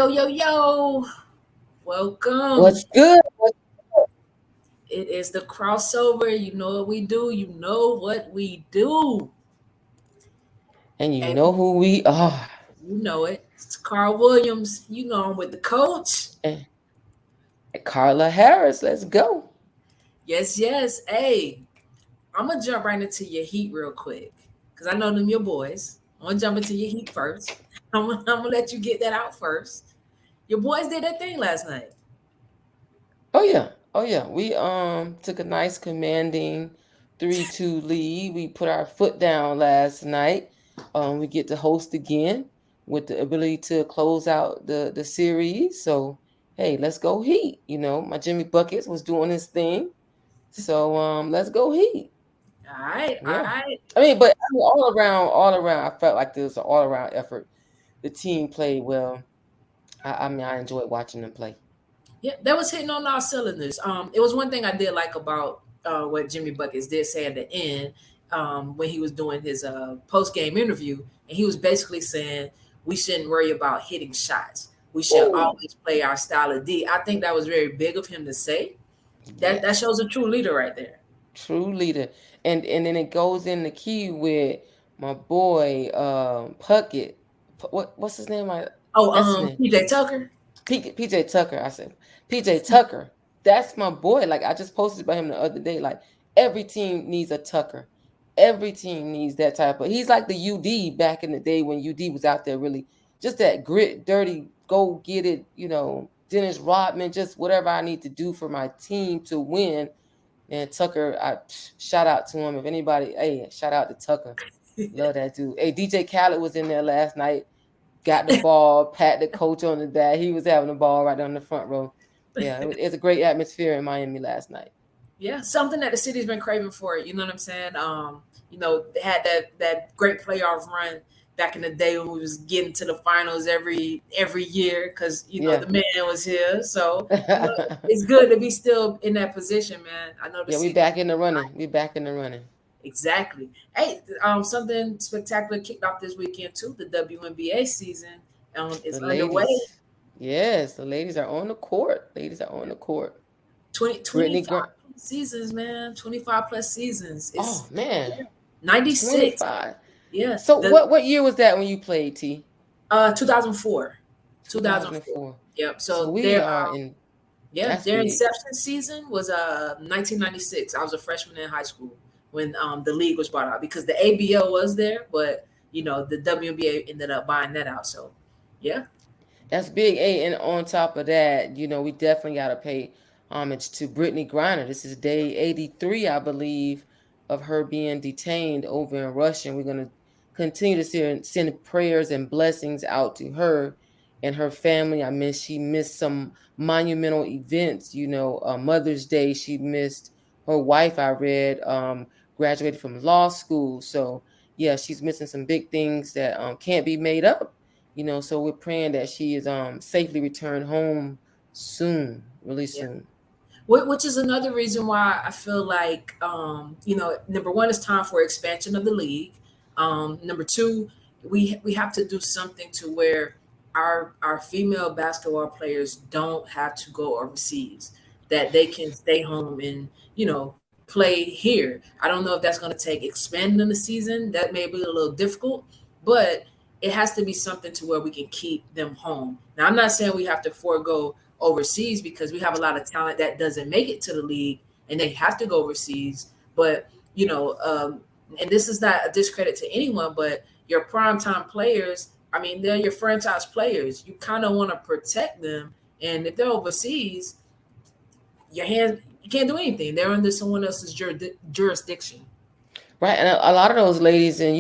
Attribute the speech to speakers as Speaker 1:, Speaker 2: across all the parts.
Speaker 1: Yo, yo, yo. Welcome.
Speaker 2: What's good?
Speaker 1: It is the crossover. You know what we do. You know what we do.
Speaker 2: And you
Speaker 1: And
Speaker 2: know who we are.
Speaker 1: you know it. It's Carl Williams. You know I'm with the coach.
Speaker 2: And Carla Harris, let's go.
Speaker 1: Yes, yes. Hey, I'm going to jump right into your heat real quick because I know them your boys. I'm going to jump into your heat first. I'm going to let you get that out first. Your boys did their thing last night.
Speaker 2: Oh yeah. Oh yeah. We took a nice commanding 3-2 lead. We put our foot down last night. We get to host again with the ability to close out the series. So hey, let's go Heat. My Jimmy Buckets was doing his thing. So let's go Heat.
Speaker 1: All right, all
Speaker 2: Yeah.
Speaker 1: right.
Speaker 2: But all around, I felt like there was an all around effort. The team played well. I enjoyed watching them play.
Speaker 1: Yeah, that was hitting on all cylinders. It was one thing I did like about what Jimmy Buckets did say at the end when he was doing his post game interview, and he was basically saying we shouldn't worry about hitting shots. We should
Speaker 2: Ooh,
Speaker 1: always play our style of D. I think that was very big of him to say. That
Speaker 2: yes,
Speaker 1: shows a true leader right there.
Speaker 2: true leader. And then it goes in the key with my boy Puckett. What's his name?
Speaker 1: Oh,
Speaker 2: That's his name.
Speaker 1: PJ Tucker.
Speaker 2: PJ Tucker. I said PJ Tucker. That's my boy. Like I just posted about him the other day. Like every team needs a Tucker. Every team needs that type of. He's like the UD back in the day when UD was out there really just that grit, dirty, go get it. Dennis Rodman, just whatever I need to do for my team to win. And Tucker, I shout out to him. If anybody, hey, shout out to Tucker. Love that dude. Hey, DJ Khaled was in there last night. Got the ball, pat the coach on the back. He was having the ball right on the front row. Yeah, it's a great atmosphere in Miami last night.
Speaker 1: Yeah, something that the city's been craving for. You know what I'm saying? They had that great playoff run back in the day when we was getting to the finals every year because
Speaker 2: Yeah.
Speaker 1: the man was here. So it's good to be still in that position, man. I know the
Speaker 2: Yeah, we
Speaker 1: city
Speaker 2: back in the running. We back in the running.
Speaker 1: exactly. Hey, something spectacular kicked off this weekend too. The WNBA season is
Speaker 2: The
Speaker 1: underway.
Speaker 2: ladies. Yes, the ladies are on the court. Ladies are on the court.
Speaker 1: 20
Speaker 2: Brittany
Speaker 1: 25
Speaker 2: Grant.
Speaker 1: seasons, man. 25 plus seasons.
Speaker 2: Oh
Speaker 1: It's
Speaker 2: man,
Speaker 1: 96.
Speaker 2: 25.
Speaker 1: Yeah,
Speaker 2: So
Speaker 1: the
Speaker 2: what year was that when you played, T?
Speaker 1: 2004, 2004.
Speaker 2: 2004.
Speaker 1: Yep.
Speaker 2: So
Speaker 1: So
Speaker 2: we
Speaker 1: their
Speaker 2: are in. That's
Speaker 1: their
Speaker 2: big.
Speaker 1: inception season was 1996. I was a freshman in high school when the league was bought out because the ABL was there, but the WNBA ended up buying that out. So yeah,
Speaker 2: That's big. A and on top of that, we definitely got to pay homage to Brittany Griner. This is day 83, I believe, of her being detained over in Russia. And we're going to continue to send prayers and blessings out to her and her family. She missed some monumental events. Mother's Day, she missed her wife, I read, graduated from law school. So, yeah, she's missing some big things that can't be made up. So we're praying that she is safely returned home soon, really
Speaker 1: yeah.
Speaker 2: soon.
Speaker 1: Which is another reason why I feel like number one, it's time for expansion of the league. Number two, we have to do something to where our female basketball players don't have to go overseas, that they can stay home and play here. I don't know if that's going to take expanding the season. That may be a little difficult, but it has to be something to where we can keep them home. Now, I'm not saying we have to forego overseas because we have a lot of talent that doesn't make it to the league and they have to go overseas. But and this is not a discredit to anyone, but your primetime players, I mean, they're your franchise players. You kind of want to protect them, and if they're overseas, your hands you can't do anything. They're under someone else's jurisdiction.
Speaker 2: Right. And a lot of those ladies, and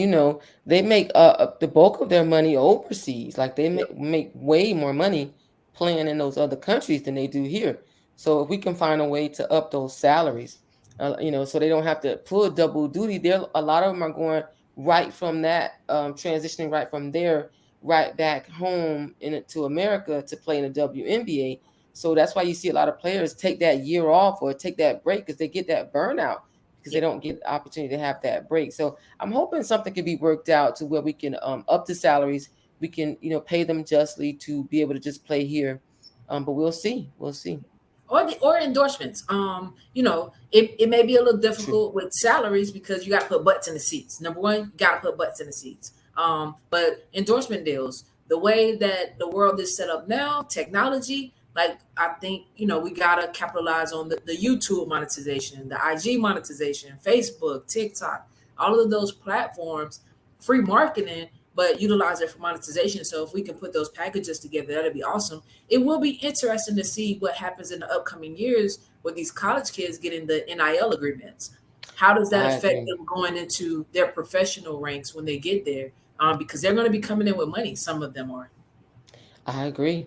Speaker 2: they make the bulk of their money overseas. Like they
Speaker 1: Yep.
Speaker 2: make way more money playing in those other countries than they do here. So if we can find a way to up those salaries, so they don't have to pull double duty, there a lot of them are going right from that, transitioning right from there, right back home to America to play in the WNBA. So that's why you see a lot of players take that year off or take that break because they get that burnout because they
Speaker 1: Yep.
Speaker 2: don't get the opportunity to have that break. So I'm hoping something can be worked out to where we can up the salaries, we can, pay them justly to be able to just play here. But we'll see. We'll see.
Speaker 1: Or endorsements. It may be a little
Speaker 2: True.
Speaker 1: difficult with salaries because you got to put butts in the seats. Number one, you got to put butts in the seats. But endorsement deals, the way that the world is set up now, technology, like I think we gotta capitalize on the YouTube monetization, the IG monetization, Facebook, TikTok, all of those platforms, free marketing, but utilize it for monetization. So if we can put those packages together, that'd be awesome. It will be interesting to see what happens in the upcoming years with these college kids getting the NIL agreements. How does that
Speaker 2: I
Speaker 1: affect
Speaker 2: agree.
Speaker 1: them going into their professional ranks when they get there? Because they're going to be coming in with money. Some of them are.
Speaker 2: I agree.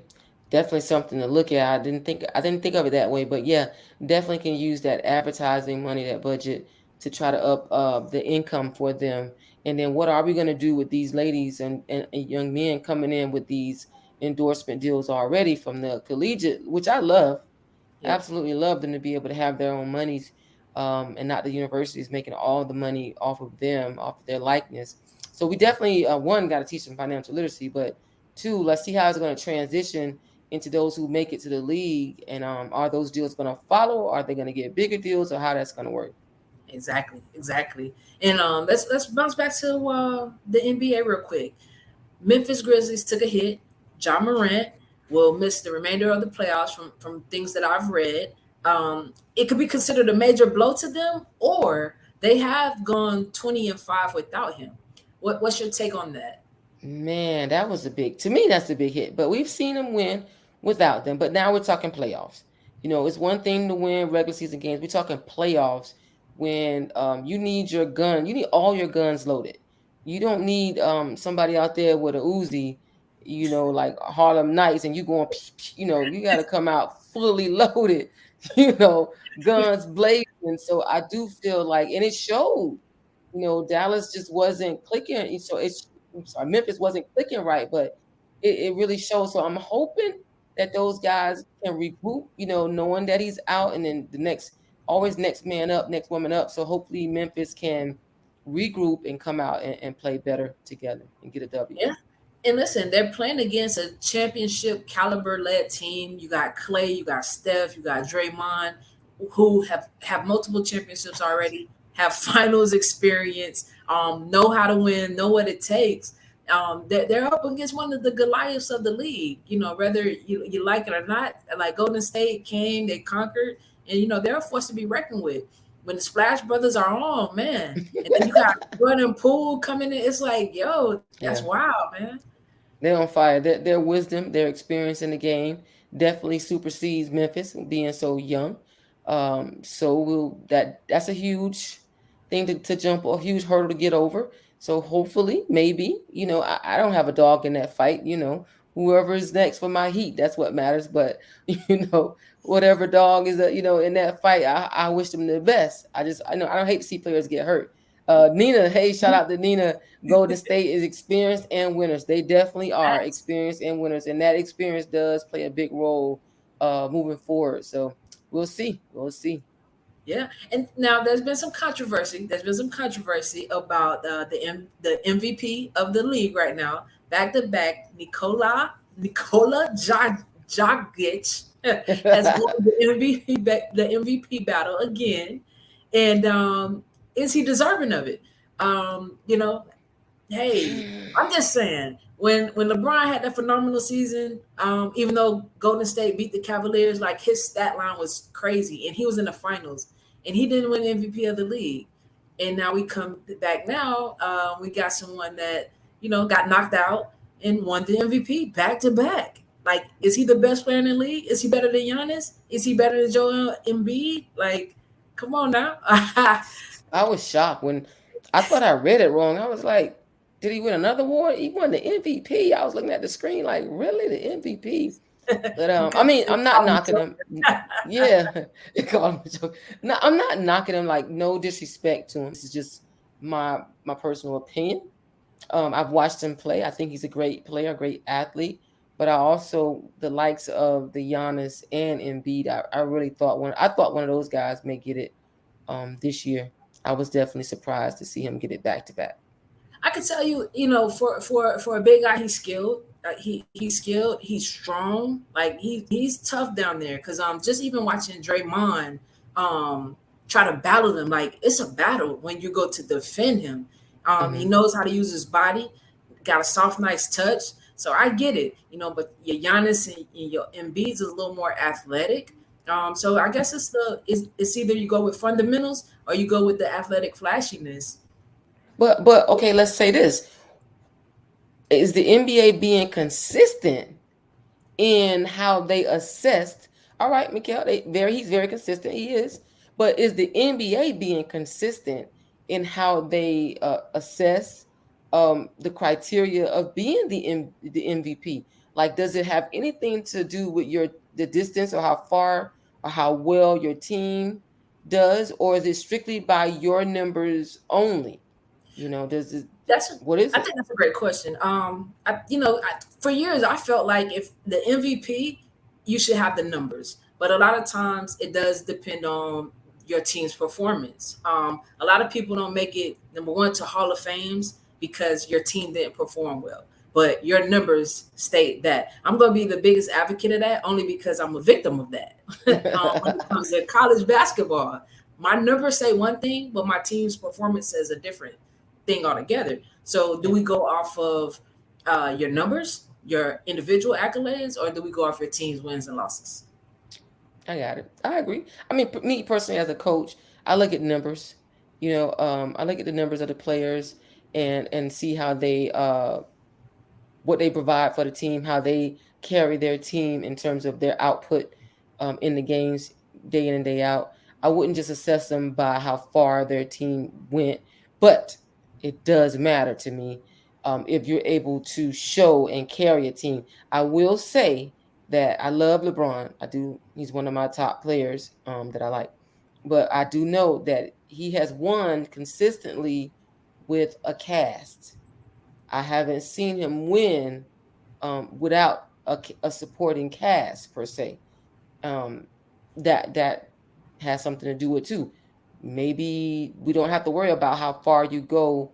Speaker 2: Definitely something to look at. I didn't think of it that way, but yeah, definitely can use that advertising money, that budget to try to up the income for them. And then what are we going to do with these ladies and young men coming in with these endorsement deals already from the collegiate, which I love.
Speaker 1: Yep.
Speaker 2: Absolutely love them to be able to have their own monies, and not the universities making all the money off of them, off of their likeness. So we definitely, one, got to teach them financial literacy, but two, let's see how it's going to transition into those who make it to the league, and are those deals going to follow? Or are they going to get bigger deals, or how that's going to work?
Speaker 1: Exactly. And let's bounce back to the NBA real quick. Memphis Grizzlies took a hit. John Morant will miss the remainder of the playoffs from things that I've read. It could be considered a major blow to them, or they have gone 20-5 without him. What's your take on that?
Speaker 2: Man, that was to me, that's a big hit. But we've seen them win without them. But now we're talking playoffs. It's one thing to win regular season games. We're talking playoffs when you need your gun. You need all your guns loaded. You don't need somebody out there with a Uzi, like Harlem Nights, and you going, you got to come out fully loaded, guns blazing. So I do feel like, and it showed. Dallas just wasn't clicking. So I'm sorry, Memphis wasn't clicking right, but it really shows. So I'm hoping that those guys can regroup, knowing that he's out, and then always next man up, next woman up. So hopefully Memphis can regroup and come out and play better together and get a W.
Speaker 1: Yeah. And listen, they're playing against a championship caliber led team. You got Clay, you got Steph, you got Draymond, who have multiple championships already, have finals experience, know how to win, know what it takes. They're up against one of the Goliaths of the league. Whether you like it or not, like Golden State came, they conquered, and they're a force to be reckoned with. When the Splash Brothers are on, man, and then you got Jordan Poole coming in, it's like, yo, that's
Speaker 2: Yeah.
Speaker 1: wild, man.
Speaker 2: They're on fire. Their wisdom, their experience in the game definitely supersedes Memphis being so young. So that's a huge thing to jump, a huge hurdle to get over. So hopefully, maybe, I don't have a dog in that fight. Whoever is next for my heat, that's what matters. But whatever dog is, in that fight, I wish them the best. I know I don't hate to see players get hurt. Nina, hey, shout out to Nina. Golden State is experienced and winners. They definitely are experienced and winners, and that experience does play a big role moving forward. So we'll see. We'll see.
Speaker 1: Yeah, and now there's been some controversy. There's been some controversy about the MVP of the league right now, back to back. Nikola Jokic has won the MVP battle again, and is he deserving of it? Hey, I'm just saying when LeBron had that phenomenal season, even though Golden State beat the Cavaliers, like his stat line was crazy, and he was in the finals, and he didn't win MVP of the league. And now we come back now, we got someone that got knocked out and won the MVP back to back. Like, is he the best player in the league? Is he better than Giannis? Is he better than Joel Embiid? Like, come on now.
Speaker 2: I was shocked when I thought I read it wrong. I was like, did he win another award? He won the MVP. I was looking at the screen like, really, the MVP? But I mean, I'm not knocking him. Yeah, no, I'm not knocking him. Like, no disrespect to him. This is just my personal opinion. I've watched him play. I think he's a great player, a great athlete. But I also the likes of the Giannis and Embiid. I really thought one of those guys may get it this year. I was definitely surprised to see him get it back to back.
Speaker 1: I can tell you, for a big guy, he's skilled. He's skilled. He's strong. Like he's tough down there. Cause just even watching Draymond try to battle them, like it's a battle when you go to defend him. He knows how to use his body. Got a soft, nice touch. So I get it, But your Giannis and your Embiid is a little more athletic. So I guess it's either you go with fundamentals or you go with the athletic flashiness.
Speaker 2: But okay, let's say this. Is the NBA being consistent in how they assessed? All right, Mikal, he's very consistent. He is. But is the NBA being consistent in how they assess the criteria of being the MVP? Like, does it have anything to do with the distance or how far or how well your team does, or is it strictly by your numbers only? Does it? What is it?
Speaker 1: I think that's a great question. For years I felt like if the MVP, you should have the numbers, but a lot of times it does depend on your team's performance. A lot of people don't make it number one to Hall of Fames because your team didn't perform well, but your numbers state that. I'm going to be the biggest advocate of that only because I'm a victim of that. When it comes to college basketball, my numbers say one thing, but my team's performance says a different thing altogether. So do we go off of your numbers, your individual accolades, or do we go off your team's wins and losses?
Speaker 2: I got it. I agree. I mean, me personally as a coach, I look at numbers. I look at the numbers of the players and see how they what they provide for the team, how they carry their team in terms of their output in the games day in and day out. I wouldn't just assess them by how far their team went, but it does matter to me if you're able to show and carry a team. I will say that I love LeBron. I do. He's one of my top players that I like. But I do know that he has won consistently with a cast. I haven't seen him win without a supporting cast per se. That has something to do with too. Maybe we don't have to worry about how far you go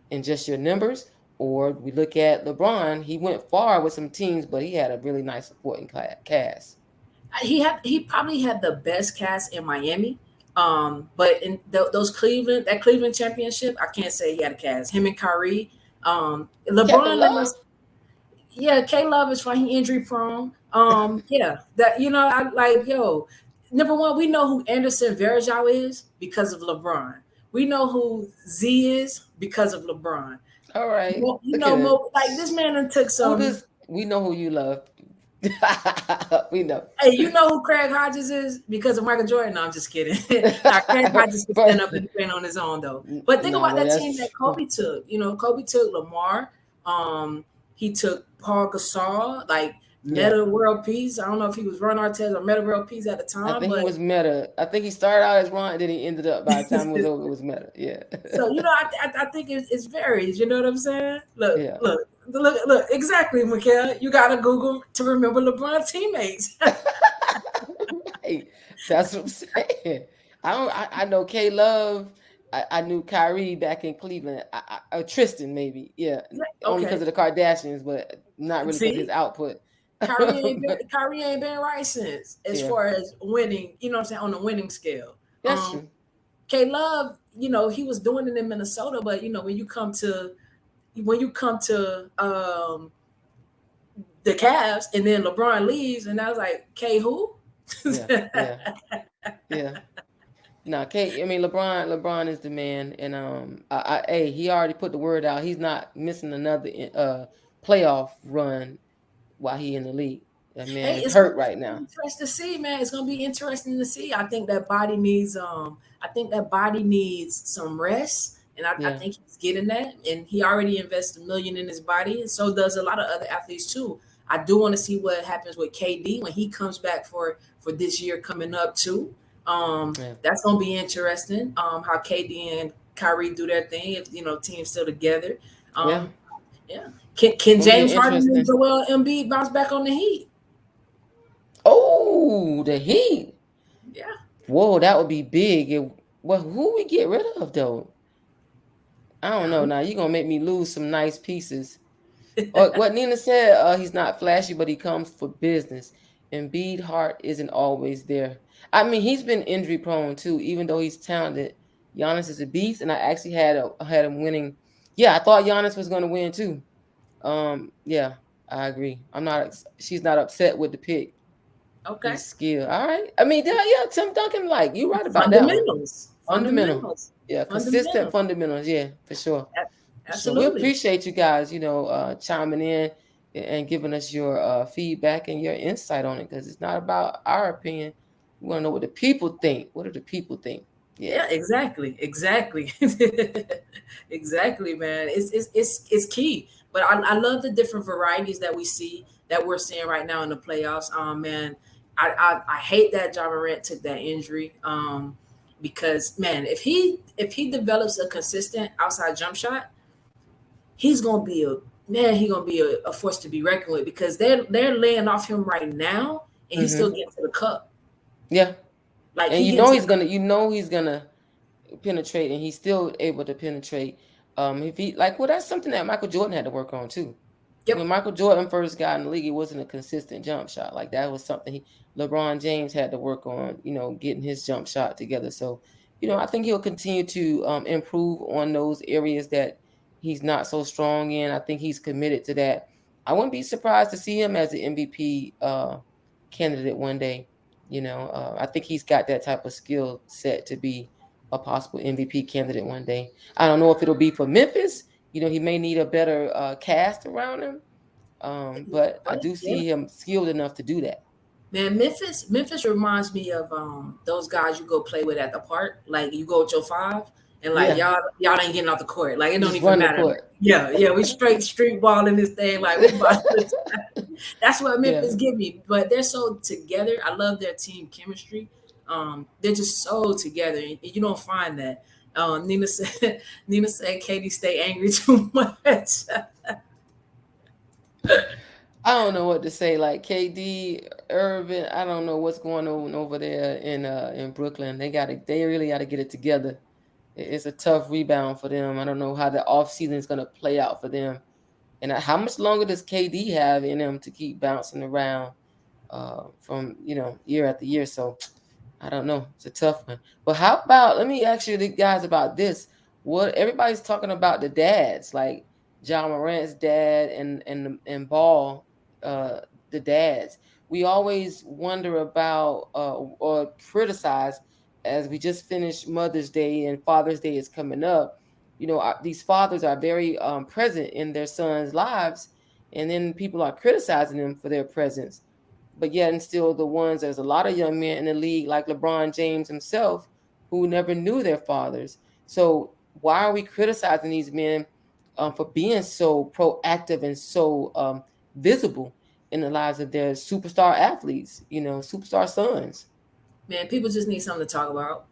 Speaker 2: in just your numbers, or we look at LeBron. He went far with some teams, but he had a really nice supporting cast.
Speaker 1: He probably had the best cast in Miami. But in that Cleveland championship, I can't say he had a cast. Him and Kyrie, LeBron. K Love is fine. He injury prone. Number one, we know who Anderson Varejao is because of LeBron. We know who Z is because of LeBron.
Speaker 2: All right.
Speaker 1: This man took some.
Speaker 2: We know who you love. We know.
Speaker 1: Hey, you know who Craig Hodges is because of Michael Jordan? No, I'm just kidding. Craig Hodges can stand up and defend on his own, though. But think about that team that Kobe took. Kobe took Lamar. He took Paul Gasol, Meta World Peace. I don't know if he was Ron Artest or Meta World Peace at the time.
Speaker 2: I think he was Meta. I think he started out as Ron, and then he ended up, by the time it was over, it was Meta. Yeah.
Speaker 1: So, I think it varies. You know what I'm saying? Look, exactly, Mikal. You got to Google to remember LeBron's teammates.
Speaker 2: Right. That's what I'm saying. I know K Love. I knew Kyrie back in Cleveland. Tristan, maybe. Yeah. Only because of the Kardashians, but not really because of his output.
Speaker 1: Kyrie ain't been right since, as far as winning, on the winning scale.
Speaker 2: That's true.
Speaker 1: K Love, he was doing it in Minnesota, but when you come to the Cavs and then LeBron leaves, and I was like, K who?
Speaker 2: Yeah. No, LeBron is the man, and he already put the word out. He's not missing another playoff run while he in the league. That man is hurt right now.
Speaker 1: Interesting to see, man. It's gonna be interesting to see. I think that body needs some rest, and I think he's getting that. And he already invested $1 million in his body, and so does a lot of other athletes too. I do want to see what happens with KD when he comes back for this year coming up too. That's gonna be interesting. How KD and Kyrie do their thing if team's still together. Can James Harden and Joel Embiid bounce back on the Heat?
Speaker 2: Oh, the Heat.
Speaker 1: Yeah.
Speaker 2: Whoa, that would be big. Who we get rid of though? I don't know. Now you're gonna make me lose some nice pieces. Or what Nina said, he's not flashy, but he comes for business. Embiid heart isn't always there. I mean, he's been injury prone too, even though he's talented. Giannis is a beast, and I actually had him winning. Yeah, I thought Giannis was gonna win too. Yeah, I agree. She's not upset with the pick.
Speaker 1: Okay.
Speaker 2: He's skilled. All right. I mean, yeah, Tim Duncan, like you right about
Speaker 1: Fundamentals.
Speaker 2: that one. Fundamentals. Yeah, consistent fundamentals. Yeah, for sure.
Speaker 1: Absolutely.
Speaker 2: So we appreciate you guys, chiming in and giving us your feedback and your insight on it, because it's not about our opinion. We want to know what the people think. What do the people think?
Speaker 1: Yeah, exactly. Exactly, man. It's key. But I love the different varieties that we're seeing right now in the playoffs. Man, I hate that Ja Morant took that injury. Because man, if he develops a consistent outside jump shot, he's gonna be a force to be reckoned with, because they're laying off him right now, and he's still getting to the cup.
Speaker 2: Yeah,
Speaker 1: like
Speaker 2: and he's gonna penetrate, and he's still able to penetrate. If he that's something that Michael Jordan had to work on too.
Speaker 1: Yep.
Speaker 2: When Michael Jordan first got in the league, it wasn't a consistent jump shot. Like that was something LeBron James had to work on, getting his jump shot together. So, I think he'll continue to improve on those areas that he's not so strong in. I think he's committed to that. I wouldn't be surprised to see him as an MVP candidate one day. I think he's got that type of skill set to be a possible MVP candidate one day. I don't know if it'll be for Memphis. He may need a better cast around him. But I do see him skilled enough to do that.
Speaker 1: Man, Memphis reminds me of those guys you go play with at the park. Like you go with your five, and like y'all ain't getting off the court. Like it don't even matter. Yeah, we straight street ball in this thing. Like that's what Memphis give me. But they're so together. I love their team chemistry. They're just so together. You don't find that. Nina said KD stay angry too much.
Speaker 2: I don't know what to say. Like KD, Irvin, I don't know what's going on over there in Brooklyn. They really got to get it together. It's a tough rebound for them. I don't know how the offseason is going to play out for them. And how much longer does KD have in him to keep bouncing around from year after year? So I don't know. It's a tough one. But how about, let me ask you guys about this. What everybody's talking about, the dads, like Ja Morant's dad and Ball, the dads. We always wonder about or criticize, as we just finished Mother's Day and Father's Day is coming up. These fathers are very present in their sons' lives, and then people are criticizing them for their presence. But yet and still there's a lot of young men in the league, like LeBron James himself, who never knew their fathers. So why are we criticizing these men for being so proactive and so visible in the lives of their superstar athletes, superstar sons?
Speaker 1: Man, people just need something to talk about.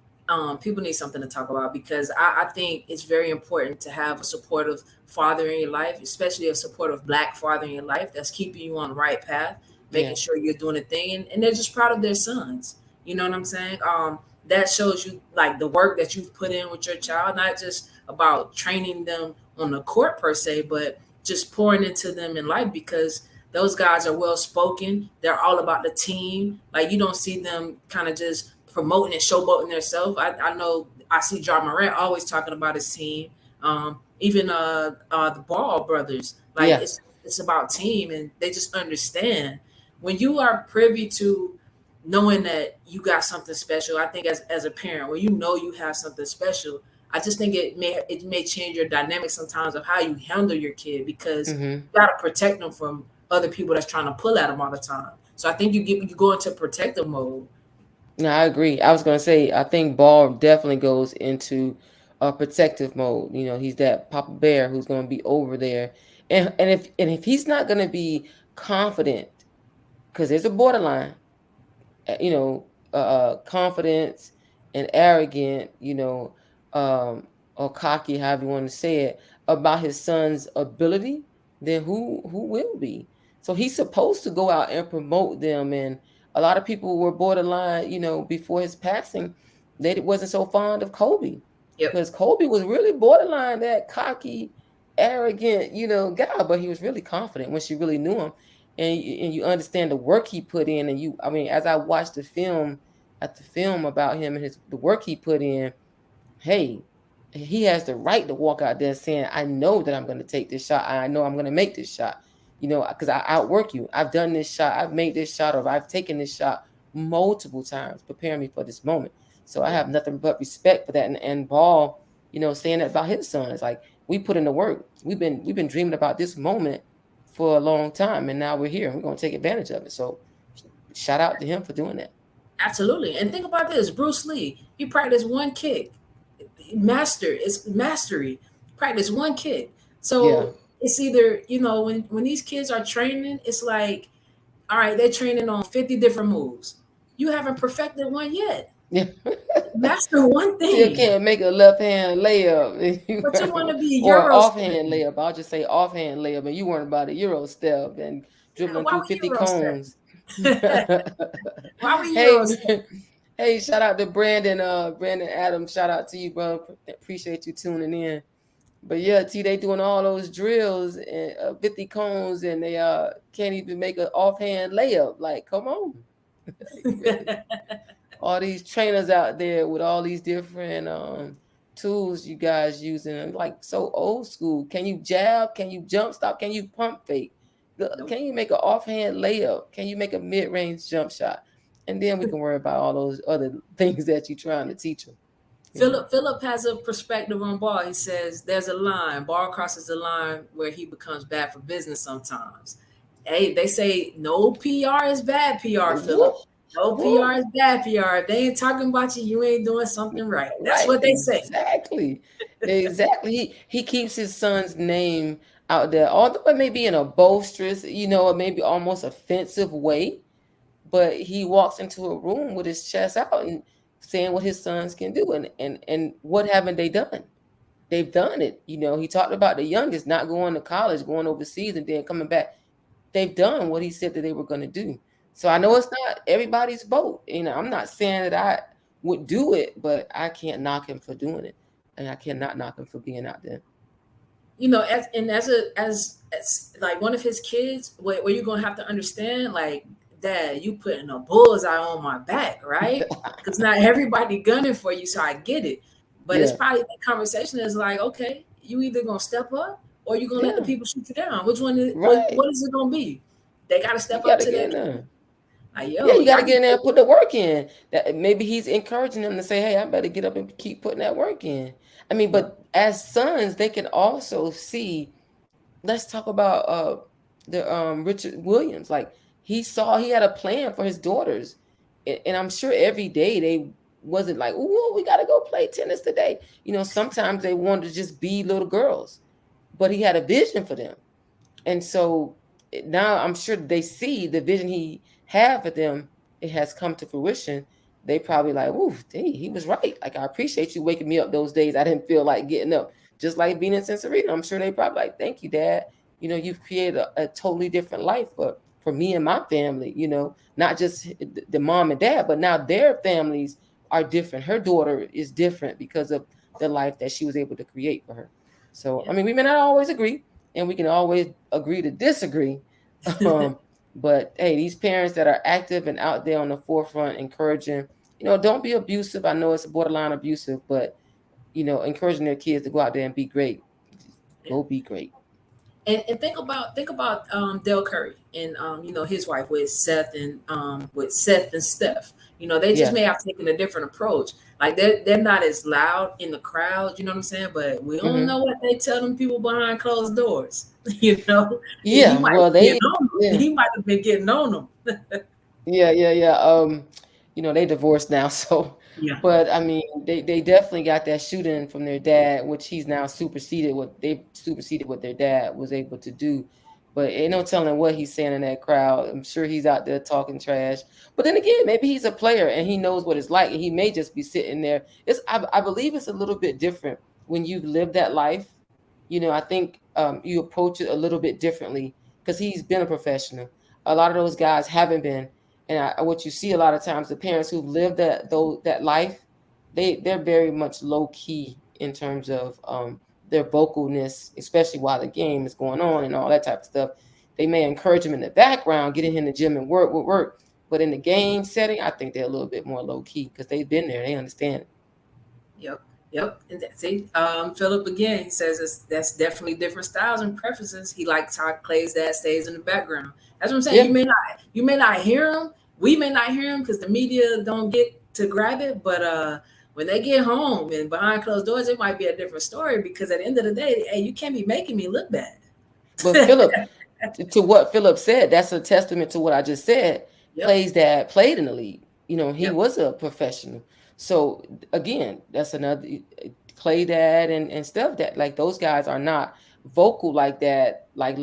Speaker 1: People need something to talk about, because I think it's very important to have a supportive father in your life, especially a supportive Black father in your life that's keeping you on the right path, making sure you're doing a thing, and they're just proud of their sons. You know what I'm saying? That shows you like the work that you've put in with your child, not just about training them on the court per se, but just pouring into them in life, because those guys are well spoken. They're all about the team. Like you don't see them kind of just promoting and showboating themselves. I know I see Ja Morant always talking about his team. Even the Ball brothers. Like it's about team, and they just understand. When you are privy to knowing that you got something special, I think as a parent, when you have something special, I just think it may change your dynamic sometimes of how you handle your kid, because you gotta protect them from other people that's trying to pull at them all the time. So I think you go into protective mode.
Speaker 2: No, I agree. I was gonna say I think Ball definitely goes into a protective mode. He's that Papa Bear who's gonna be over there, and if he's not gonna be confident, because there's a borderline, confidence and arrogant, or cocky, however you want to say it, about his son's ability, then who will be? So he's supposed to go out and promote them. And a lot of people were borderline, before his passing, they wasn't so fond of Kobe.
Speaker 1: Yep.
Speaker 2: Because Kobe was really borderline that cocky, arrogant, guy, but he was really confident when she really knew him. And you understand the work he put in, and as I watched the film about him and the work he put in, hey, he has the right to walk out there saying, I know that I'm going to take this shot. I know I'm going to make this shot, because I outwork you. I've done this shot. I've made this shot, or I've taken this shot multiple times, preparing me for this moment. So I have nothing but respect for that. And Ball, saying that about his son, it's like, we put in the work. We've been dreaming about this moment for a long time, and now we're here. We're going to take advantage of it. So shout out to him for doing that.
Speaker 1: Absolutely. And think about this, Bruce Lee, he practiced one kick. It's mastery. Practice one kick. So it's either, when these kids are training, it's like, all right, they're training on 50 different moves. You haven't perfected one yet.
Speaker 2: Yeah.
Speaker 1: Master one thing.
Speaker 2: You can't make a left hand layup.
Speaker 1: But you want to be a
Speaker 2: or
Speaker 1: Euro
Speaker 2: offhand layup. I'll just say offhand layup, and you weren't about a Euro step and dribbling through 50 cones.
Speaker 1: Why were you Euro step?
Speaker 2: Hey, shout out to Brandon Adams. Shout out to you, bro. Appreciate you tuning in. But yeah, they doing all those drills and 50 cones, and they can't even make an offhand layup. Like, come on. All these trainers out there with all these different tools you guys using. I'm like, so old school. Can you jab? Can you jump stop? Can you pump fake? Nope. Can you make an offhand layup? Can you make a mid-range jump shot? And then we can worry about all those other things that you're trying to teach them.
Speaker 1: Philip has a perspective on Ball. He says there's a line. Ball crosses the line where he becomes bad for business sometimes. Hey, they say no PR is bad PR, Philip. No PR is bad PR. If they ain't talking about you, you ain't doing something right. That's what they say.
Speaker 2: Exactly. He keeps his son's name out there, although it may be in a boisterous, or maybe almost offensive way. But he walks into a room with his chest out and saying what his sons can do. And what haven't they done? They've done it. He talked about the youngest not going to college, going overseas, and then coming back. They've done what he said that they were going to do. So I know it's not everybody's boat. I'm not saying that I would do it, but I can't knock him for doing it. And I cannot knock him for being out there.
Speaker 1: As like one of his kids, where you're going to have to understand, like, Dad, you putting a bullseye on my back, right? Because not everybody gunning for you, so I get it. But it's probably the conversation is like, okay, you either gonna step up or you're gonna let the people shoot you down. Which one is what is it gonna be? They gotta step up to that.
Speaker 2: Like, you gotta get in there and put the work in. That maybe he's encouraging them to say, hey, I better get up and keep putting that work in. I mean, but as sons, they can also see. Let's talk about the Richard Williams. Like, he had a plan for his daughters, and I'm sure every day they wasn't like, "Ooh, we got to go play tennis today." Sometimes they wanted to just be little girls, but he had a vision for them, and so now I'm sure they see the vision he had for them. It has come to fruition. They probably like, "Ooh, he was right. Like, I appreciate you waking me up those days I didn't feel like getting up." Just like being in Cincinnati, I'm sure they probably like, "Thank you, Dad. You've created a totally different life for me and my family, not just the mom and dad, but now their families are different. Her daughter is different because of the life that she was able to create for her." So, I mean, we may not always agree, and we can always agree to disagree. But hey, these parents that are active and out there on the forefront, encouraging, don't be abusive. I know it's borderline abusive, but, encouraging their kids to go out there and be great. Go be great.
Speaker 1: And think about Del Curry and his wife with Seth and Steph. They just may have taken a different approach. Like, they're not as loud in the crowd, you know what I'm saying? But we don't know what they tell them people behind closed doors.
Speaker 2: Yeah.
Speaker 1: He might have been getting on them.
Speaker 2: Yeah. They divorced now, so.
Speaker 1: Yeah.
Speaker 2: But I mean, they definitely got that shooting from their dad, which he's now superseded what their dad was able to do. But ain't no telling what he's saying in that crowd. I'm sure he's out there talking trash. But then again, maybe he's a player and he knows what it's like, and he may just be sitting there. I believe it's a little bit different when you've lived that life. I think you approach it a little bit differently because he's been a professional. A lot of those guys haven't been. And what you see a lot of times, the parents who've lived that life, they're very much low key in terms of their vocalness, especially while the game is going on and all that type of stuff. They may encourage them in the background, getting in the gym and work. But in the game setting, I think they're a little bit more low key because they've been there. They understand it.
Speaker 1: Yep. And see, Philip again, he says that's definitely different styles and preferences. He likes how Clay's dad stays in the background. That's what I'm saying.
Speaker 2: Yeah.
Speaker 1: You may not hear him. We may not hear him because the media don't get to grab it. But when they get home and behind closed doors, it might be a different story because at the end of the day, hey, you can't be making me look bad.
Speaker 2: But Philip, to what Philip said, that's a testament to what I just said.
Speaker 1: Yep.
Speaker 2: Clay's dad played in the league. He
Speaker 1: Yep.
Speaker 2: was a professional. So again, that's another Clay dad and Steph dad. Like those guys are not vocal like that, like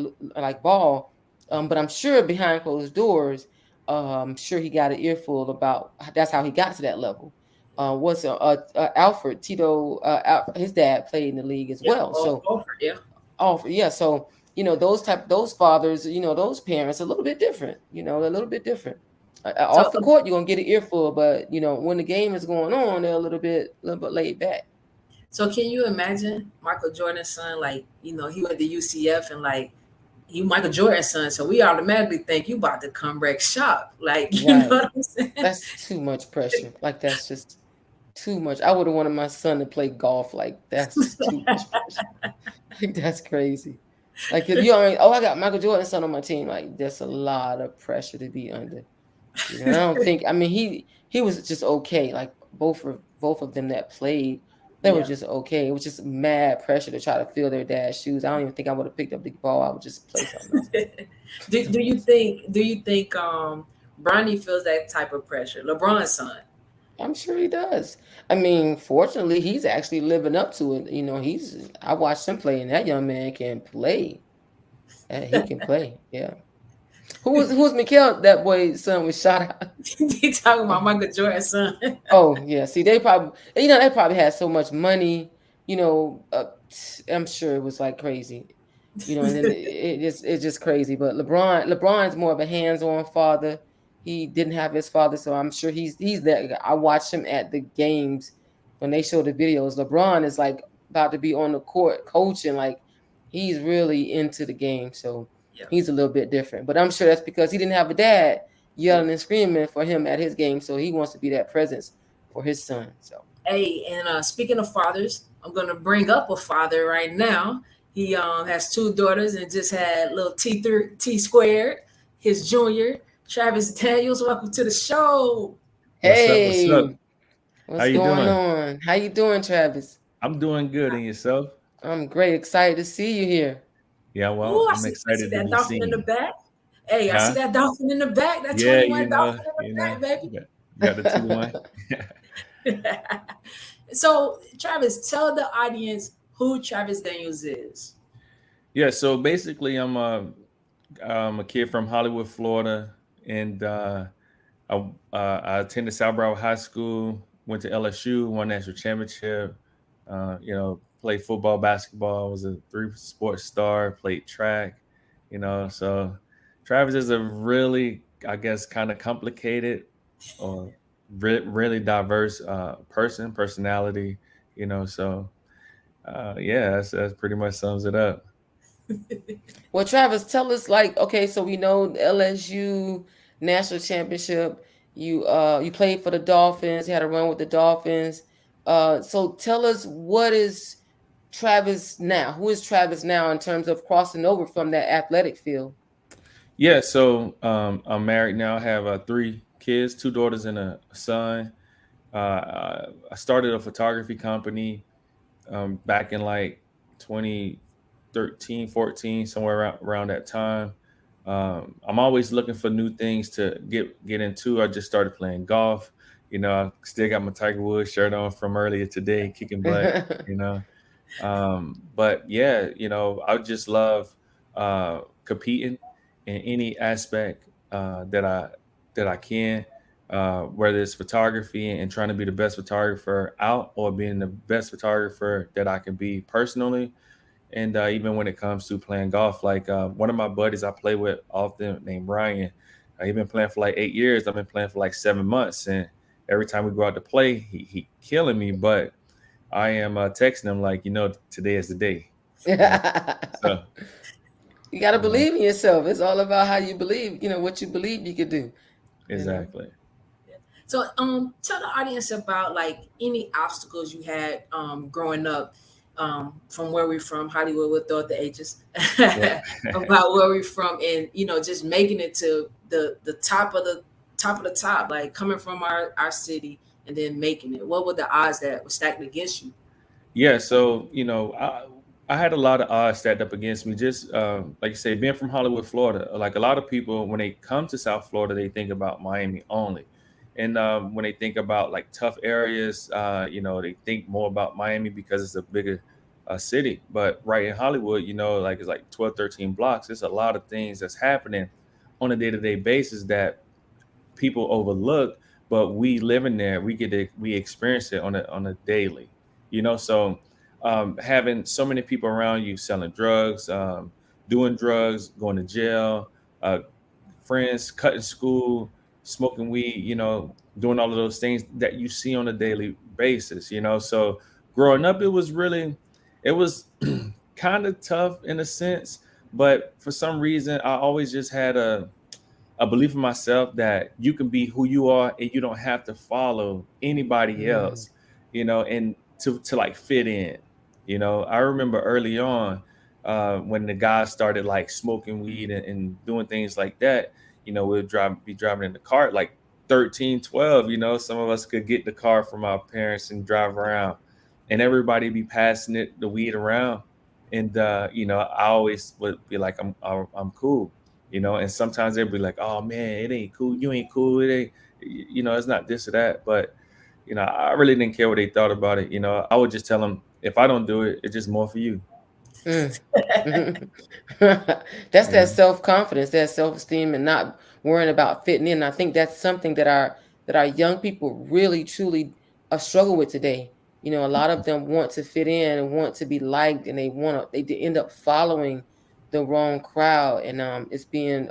Speaker 2: Ball. But I'm sure behind closed doors, I'm sure he got an earful about that's how he got to that level. What's Alfred Tito? His dad played in the league as well. So So those fathers, those parents, a little bit different. A little bit different. Off the court, you're gonna get an earful, but when the game is going on, they're a little bit laid back.
Speaker 1: So can you imagine Michael Jordan's son? Like, he went to UCF and like you Michael Jordan's son, so we automatically think you about to come wreck shop. Like, you know what I'm saying?
Speaker 2: That's too much pressure. Like that's just too much. I would have wanted my son to play golf. Like that's just too much pressure. Like that's crazy. Like if you already, I got Michael Jordan's son on my team. Like that's a lot of pressure to be under. I don't think. I mean, he was just okay. Like both of them that played, they were just okay. It was just mad pressure to try to fill their dad's shoes. I don't even think I would have picked up the ball. I would just play something else.
Speaker 1: Do you think Bronny feels that type of pressure? LeBron's son.
Speaker 2: I'm sure he does. I mean, fortunately, he's actually living up to it. I watched him play, and that young man can play. He can play. Yeah. Who's Mikhail? That boy's son was shot out.
Speaker 1: He talking about Michael Jordan's son.
Speaker 2: Oh yeah. See, they probably had so much money. I'm sure it was like crazy. And then it's just crazy. But LeBron's more of a hands-on father. He didn't have his father, so I'm sure he's that. I watched him at the games when they show the videos. LeBron is like about to be on the court coaching, like he's really into the game. So he's a little bit different. But I'm sure that's because he didn't have a dad yelling and screaming for him at his game, so he wants to be that presence for his son. So
Speaker 1: hey, and speaking of fathers, I'm gonna bring up a father right now. He has two daughters and just had little T squared, his junior. Travis Daniels, welcome to the show.
Speaker 2: Hey,
Speaker 3: what's up?
Speaker 2: What's going on? How you doing, Travis?
Speaker 3: I'm doing good. And yourself?
Speaker 2: I'm great. Excited to see you here.
Speaker 3: Yeah, well, I'm excited to be
Speaker 1: dolphin
Speaker 3: seen.
Speaker 1: In the back. Hey, I see that dolphin in the back. That 21 dolphin in the back, baby.
Speaker 3: Got the 2-1.
Speaker 1: So, Travis, tell the audience who Travis Daniels is.
Speaker 3: Yeah, so basically, I'm a kid from Hollywood, Florida. And I attended South Broward High School, went to LSU, won national championship, played football, basketball, was a 3-sport star, played track, So Travis is a really, I guess, kind of complicated or really diverse personality, So, that pretty much sums it up.
Speaker 2: Well, Travis, tell us, so we know the LSU national championship. You played for the Dolphins. You had a run with the Dolphins. So tell us, what is Travis now? Who is Travis now in terms of crossing over from that athletic field?
Speaker 3: Yeah, so I'm married now. I have 3 kids, 2 daughters and a son. I started a photography company back in like 2013, 14, somewhere around that time. I'm always looking for new things to get into. I just started playing golf. I still got my Tiger Woods shirt on from earlier today, kicking butt. But yeah, I just love competing in any aspect that I can, whether it's photography and trying to be the best photographer out, or being the best photographer that I can be personally. And even when it comes to playing golf, like one of my buddies I play with often named Ryan, he's been playing for like 8 years. I've been playing for like 7 months. And every time we go out to play, he killing me. But I am texting them like, today is the day. So
Speaker 2: you got to
Speaker 3: you know,
Speaker 2: believe in yourself. It's all about how you believe. What you believe you could do.
Speaker 3: exactly.
Speaker 1: So, tell the audience about like any obstacles you had growing up, from where we're from, Hollywood, without the ages,
Speaker 3: Yeah.
Speaker 1: about where we're from, and just making it to the top of the top, like coming from our city and then making it. What were the odds that were stacked against you?
Speaker 3: Yeah, so I had a lot of odds stacked up against me. Just like you say, being from Hollywood, Florida. Like a lot of people, when they come to South Florida, they think about Miami only, and when they think about like tough areas, they think more about Miami because it's a bigger city. But right in Hollywood, like it's like 12, 13 blocks. There's a lot of things that's happening on a day-to-day basis that people overlook, but we live in there, we experience it on a daily, so having so many people around you selling drugs, doing drugs, going to jail, uh, friends cutting school, smoking weed, doing all of those things that you see on a daily basis, so growing up, it was kind of tough in a sense, but for some reason I always just had a belief in myself that you can be who you are and you don't have to follow anybody
Speaker 2: Mm.
Speaker 3: else, and to like fit in. I remember early on when the guys started like smoking weed and doing things like that, be driving in the car at like 13, 12, some of us could get the car from our parents and drive around and everybody be passing the weed around. And, I always would be like, I'm cool, and sometimes they'll be like, oh man, it ain't cool, you ain't cool, it ain't, it's not this or that. But I really didn't care what they thought about it. I would just tell them, if I don't do it, it's just more for you.
Speaker 2: Mm. That's
Speaker 3: you
Speaker 2: that
Speaker 3: know
Speaker 2: self-confidence, that self-esteem, and not worrying about fitting in. I think that's something that our young people really truly struggle with today. A lot of them want to fit in and want to be liked, and they end up following the wrong crowd, and it's being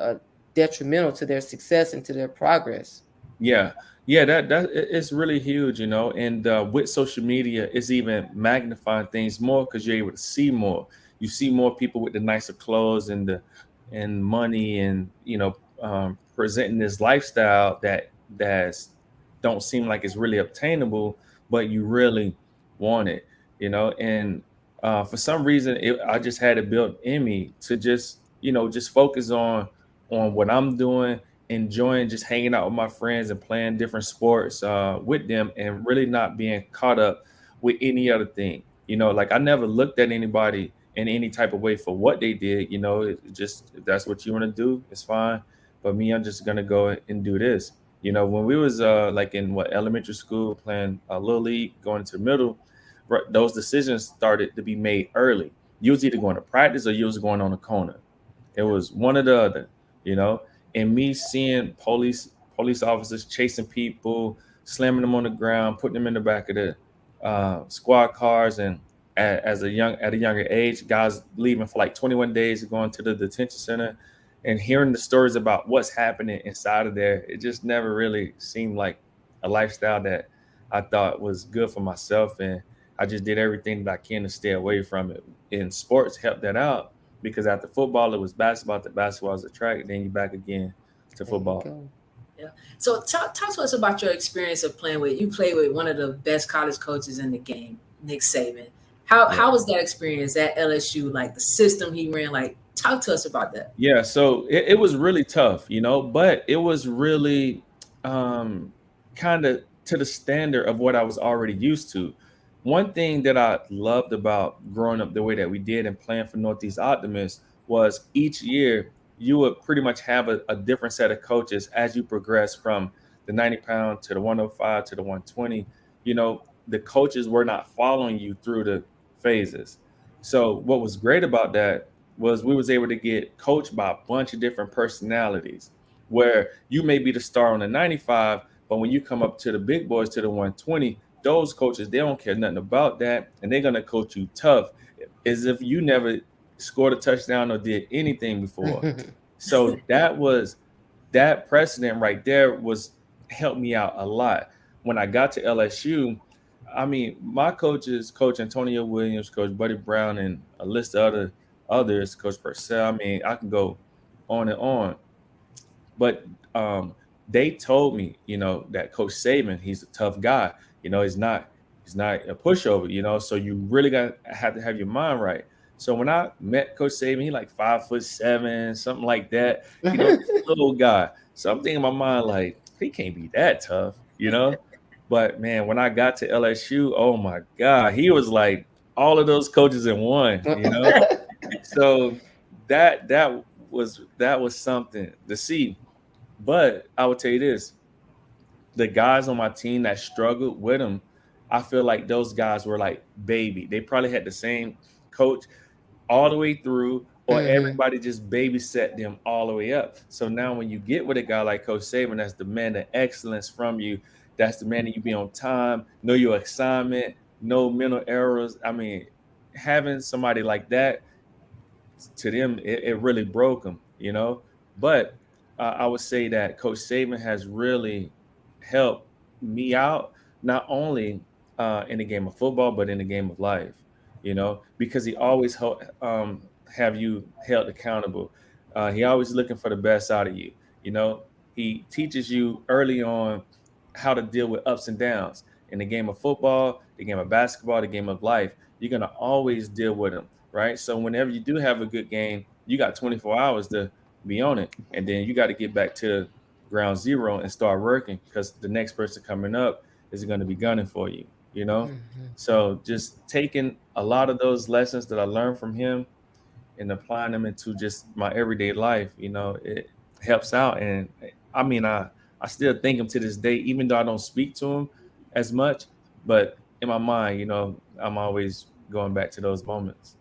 Speaker 2: detrimental to their success and to their progress.
Speaker 3: Yeah, yeah, it's really huge, and with social media, it's even magnifying things more because you're able to see more. You see more people with the nicer clothes and money, and presenting this lifestyle that's don't seem like it's really obtainable, but you really want it, and for some reason, I just had it built in me to just focus on what I'm doing, enjoying just hanging out with my friends and playing different sports with them, and really not being caught up with any other thing. Like I never looked at anybody in any type of way for what they did. It just, if that's what you want to do, it's fine. But me, I'm just gonna go and do this. When we was like in elementary school, playing little league, going into middle, those decisions started to be made early. You was either going to practice or you was going on a corner. It was one or the other, you know. And me seeing police officers chasing people, slamming them on the ground, putting them in the back of the squad cars, and at a younger age, guys leaving for like 21 days, going to the detention center, and hearing the stories about what's happening inside of there, it just never really seemed like a lifestyle that I thought was good for myself, and I just did everything that I can to stay away from it. And sports helped that out because after football, it was basketball. After basketball was the track. Then you back again to
Speaker 2: There you
Speaker 3: football.
Speaker 2: go.
Speaker 1: Yeah. So talk to us about your experience of playing with. You played with one of the best college coaches in the game, Nick Saban. How was that experience at LSU? Like the system he ran. Like talk to us about that.
Speaker 3: Yeah, so it was really tough, but it was really kind of to the standard of what I was already used to. One thing that I loved about growing up the way that we did and playing for Northeast Optimist was each year you would pretty much have a different set of coaches as you progress from the 90-pound to the 105 to the 120. The coaches were not following you through the phases. So what was great about that was we was able to get coached by a bunch of different personalities where you may be the star on the 95, but when you come up to the big boys, to the 120, those coaches, they don't care nothing about that, and they're going to coach you tough as if you never scored a touchdown or did anything before. So that precedent right there was helped me out a lot. When I got to LSU, I mean, my coaches, Coach Antonio Williams, Coach Buddy Brown, and a list of others, Coach Purcell. I mean, I can go on and on. But they told me, that Coach Saban, he's a tough guy. He's not a pushover. So you really have to have your mind right. So when I met Coach Saban, he like 5'7", something like that. Little guy. So I'm thinking in my mind like he can't be that tough. But man, when I got to LSU, oh my God, he was like all of those coaches in one. So that was something to see. But I would tell you this: the guys on my team that struggled with him, I feel like those guys were like baby. They probably had the same coach all the way through, or everybody just babysat them all the way up. So now when you get with a guy like Coach Saban, that's demanding excellence from you, that's demanding you be on time, know your assignment, no mental errors. I mean, having somebody like that, to them, it really broke them, But I would say that Coach Saban has really helped me out, not only in the game of football, but in the game of life, because he always have you held accountable. He always looking for the best out of you. He teaches you early on how to deal with ups and downs in the game of football, the game of basketball, the game of life. You're going to always deal with them, right? So whenever you do have a good game, you got 24 hours to be on it. And then you got to get back to ground zero and start working, because the next person coming up is going to be gunning for you, So just taking a lot of those lessons that I learned from him and applying them into just my everyday life, it helps out. And I mean, I still think him to this day, even though I don't speak to him as much, but in my mind, I'm always going back to those moments.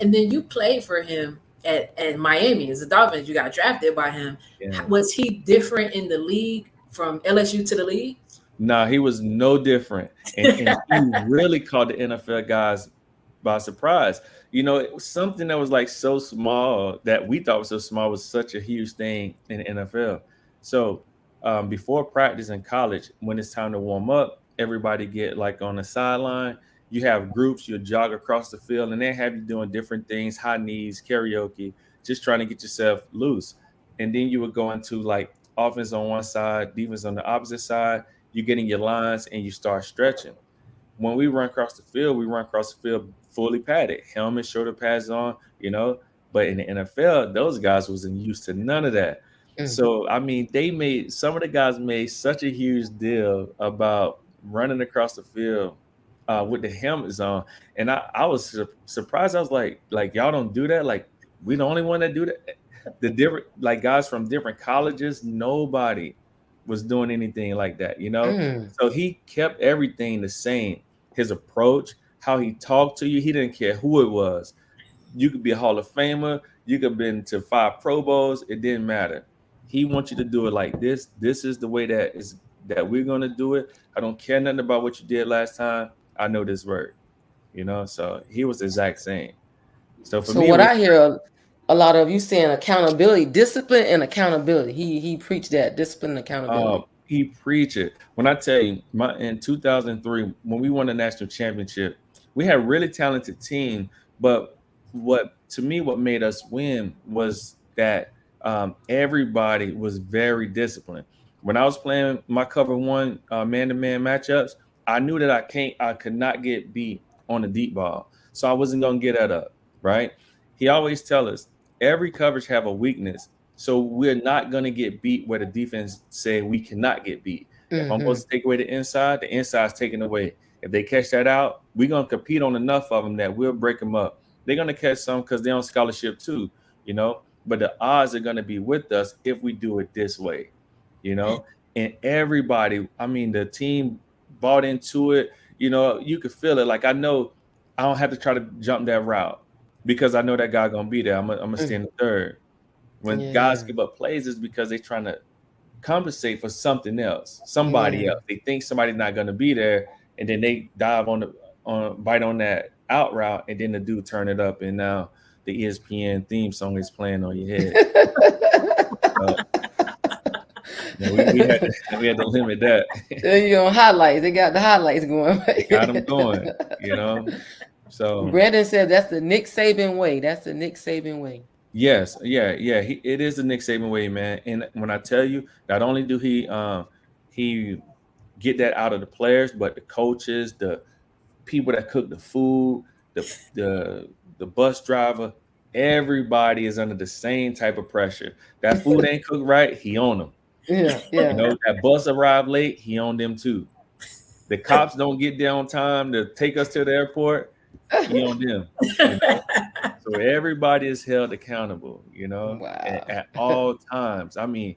Speaker 1: And then you played for him at Miami as a Dolphins. You got drafted by him.
Speaker 3: Yeah.
Speaker 1: Was he different in the league from LSU to the league?
Speaker 3: No, he was no different. And he really caught the NFL guys by surprise. It was something that was like so small that we thought was so small was such a huge thing in the NFL. So before practice in college, when it's time to warm up, everybody get like on the sideline. You have groups, you jog across the field, and they have you doing different things, high knees, karaoke, just trying to get yourself loose. And then you would go into like offense on one side, defense on the opposite side. You get in your lines and you start stretching. When we run across the field fully padded, helmet, shoulder pads on, But in the NFL, those guys wasn't used to none of that. So, I mean, some of the guys made such a huge deal about running across the field with the helmets on. And I was surprised. I was like, y'all don't do that? Like, we the only one that do that? The different, like, guys from different colleges, nobody was doing anything like that, So he kept everything the same. His approach, how he talked to you, he didn't care who it was. You could be a Hall of Famer. You could have been to 5 Pro Bowls. It didn't matter. He wants you to do it like this. This is the way that we're going to do it. I don't care nothing about what you did last time. I know this word, So he was the exact same. So for me,
Speaker 2: I hear a lot of you saying accountability, discipline and accountability. He preached that discipline and accountability.
Speaker 3: He preached it. When I tell you, in 2003, when we won the national championship, we had a really talented team. But what made us win was that everybody was very disciplined. When I was playing my cover one man-to-man matchups, I knew that I could not get beat on the deep ball. So I wasn't going to get that up, right? He always tell us every coverage have a weakness. So we're not going to get beat where the defense say we cannot get beat. If I'm supposed to take away the inside's taken away. If they catch that out, we're going to compete on enough of them that we'll break them up. They're going to catch some because they're on scholarship too, but the odds are going to be with us if we do it this way, and everybody, I mean, the team bought into it. You could feel it. Like, I know I don't have to try to jump that route because I know that guy going to be there. I'm going to stand the third. When guys give up plays, it's because they're trying to compensate for something else, somebody else. They think somebody's not going to be there, and then they dive bite on that out route, and then the dude turn it up, and now the ESPN theme song is playing on your head. Yeah, we had to limit that.
Speaker 2: You know, highlights. They got the highlights going.
Speaker 3: Got them going, you know. So
Speaker 2: Brandon said that's the Nick Saban way. That's the Nick Saban way.
Speaker 3: yes, yeah. It is the Nick Saban way, man. And when I tell you, not only do he get that out of the players, but the coaches, the people that cook the food, the bus driver, everybody is under the same type of pressure. That food ain't cooked right, he on them.
Speaker 2: Yeah.
Speaker 3: You know, that bus arrived late, he on them too. The cops don't get there on time to take us to the airport, he on them. You know? So everybody is held accountable, you know,
Speaker 2: Wow.
Speaker 3: at all times. I mean,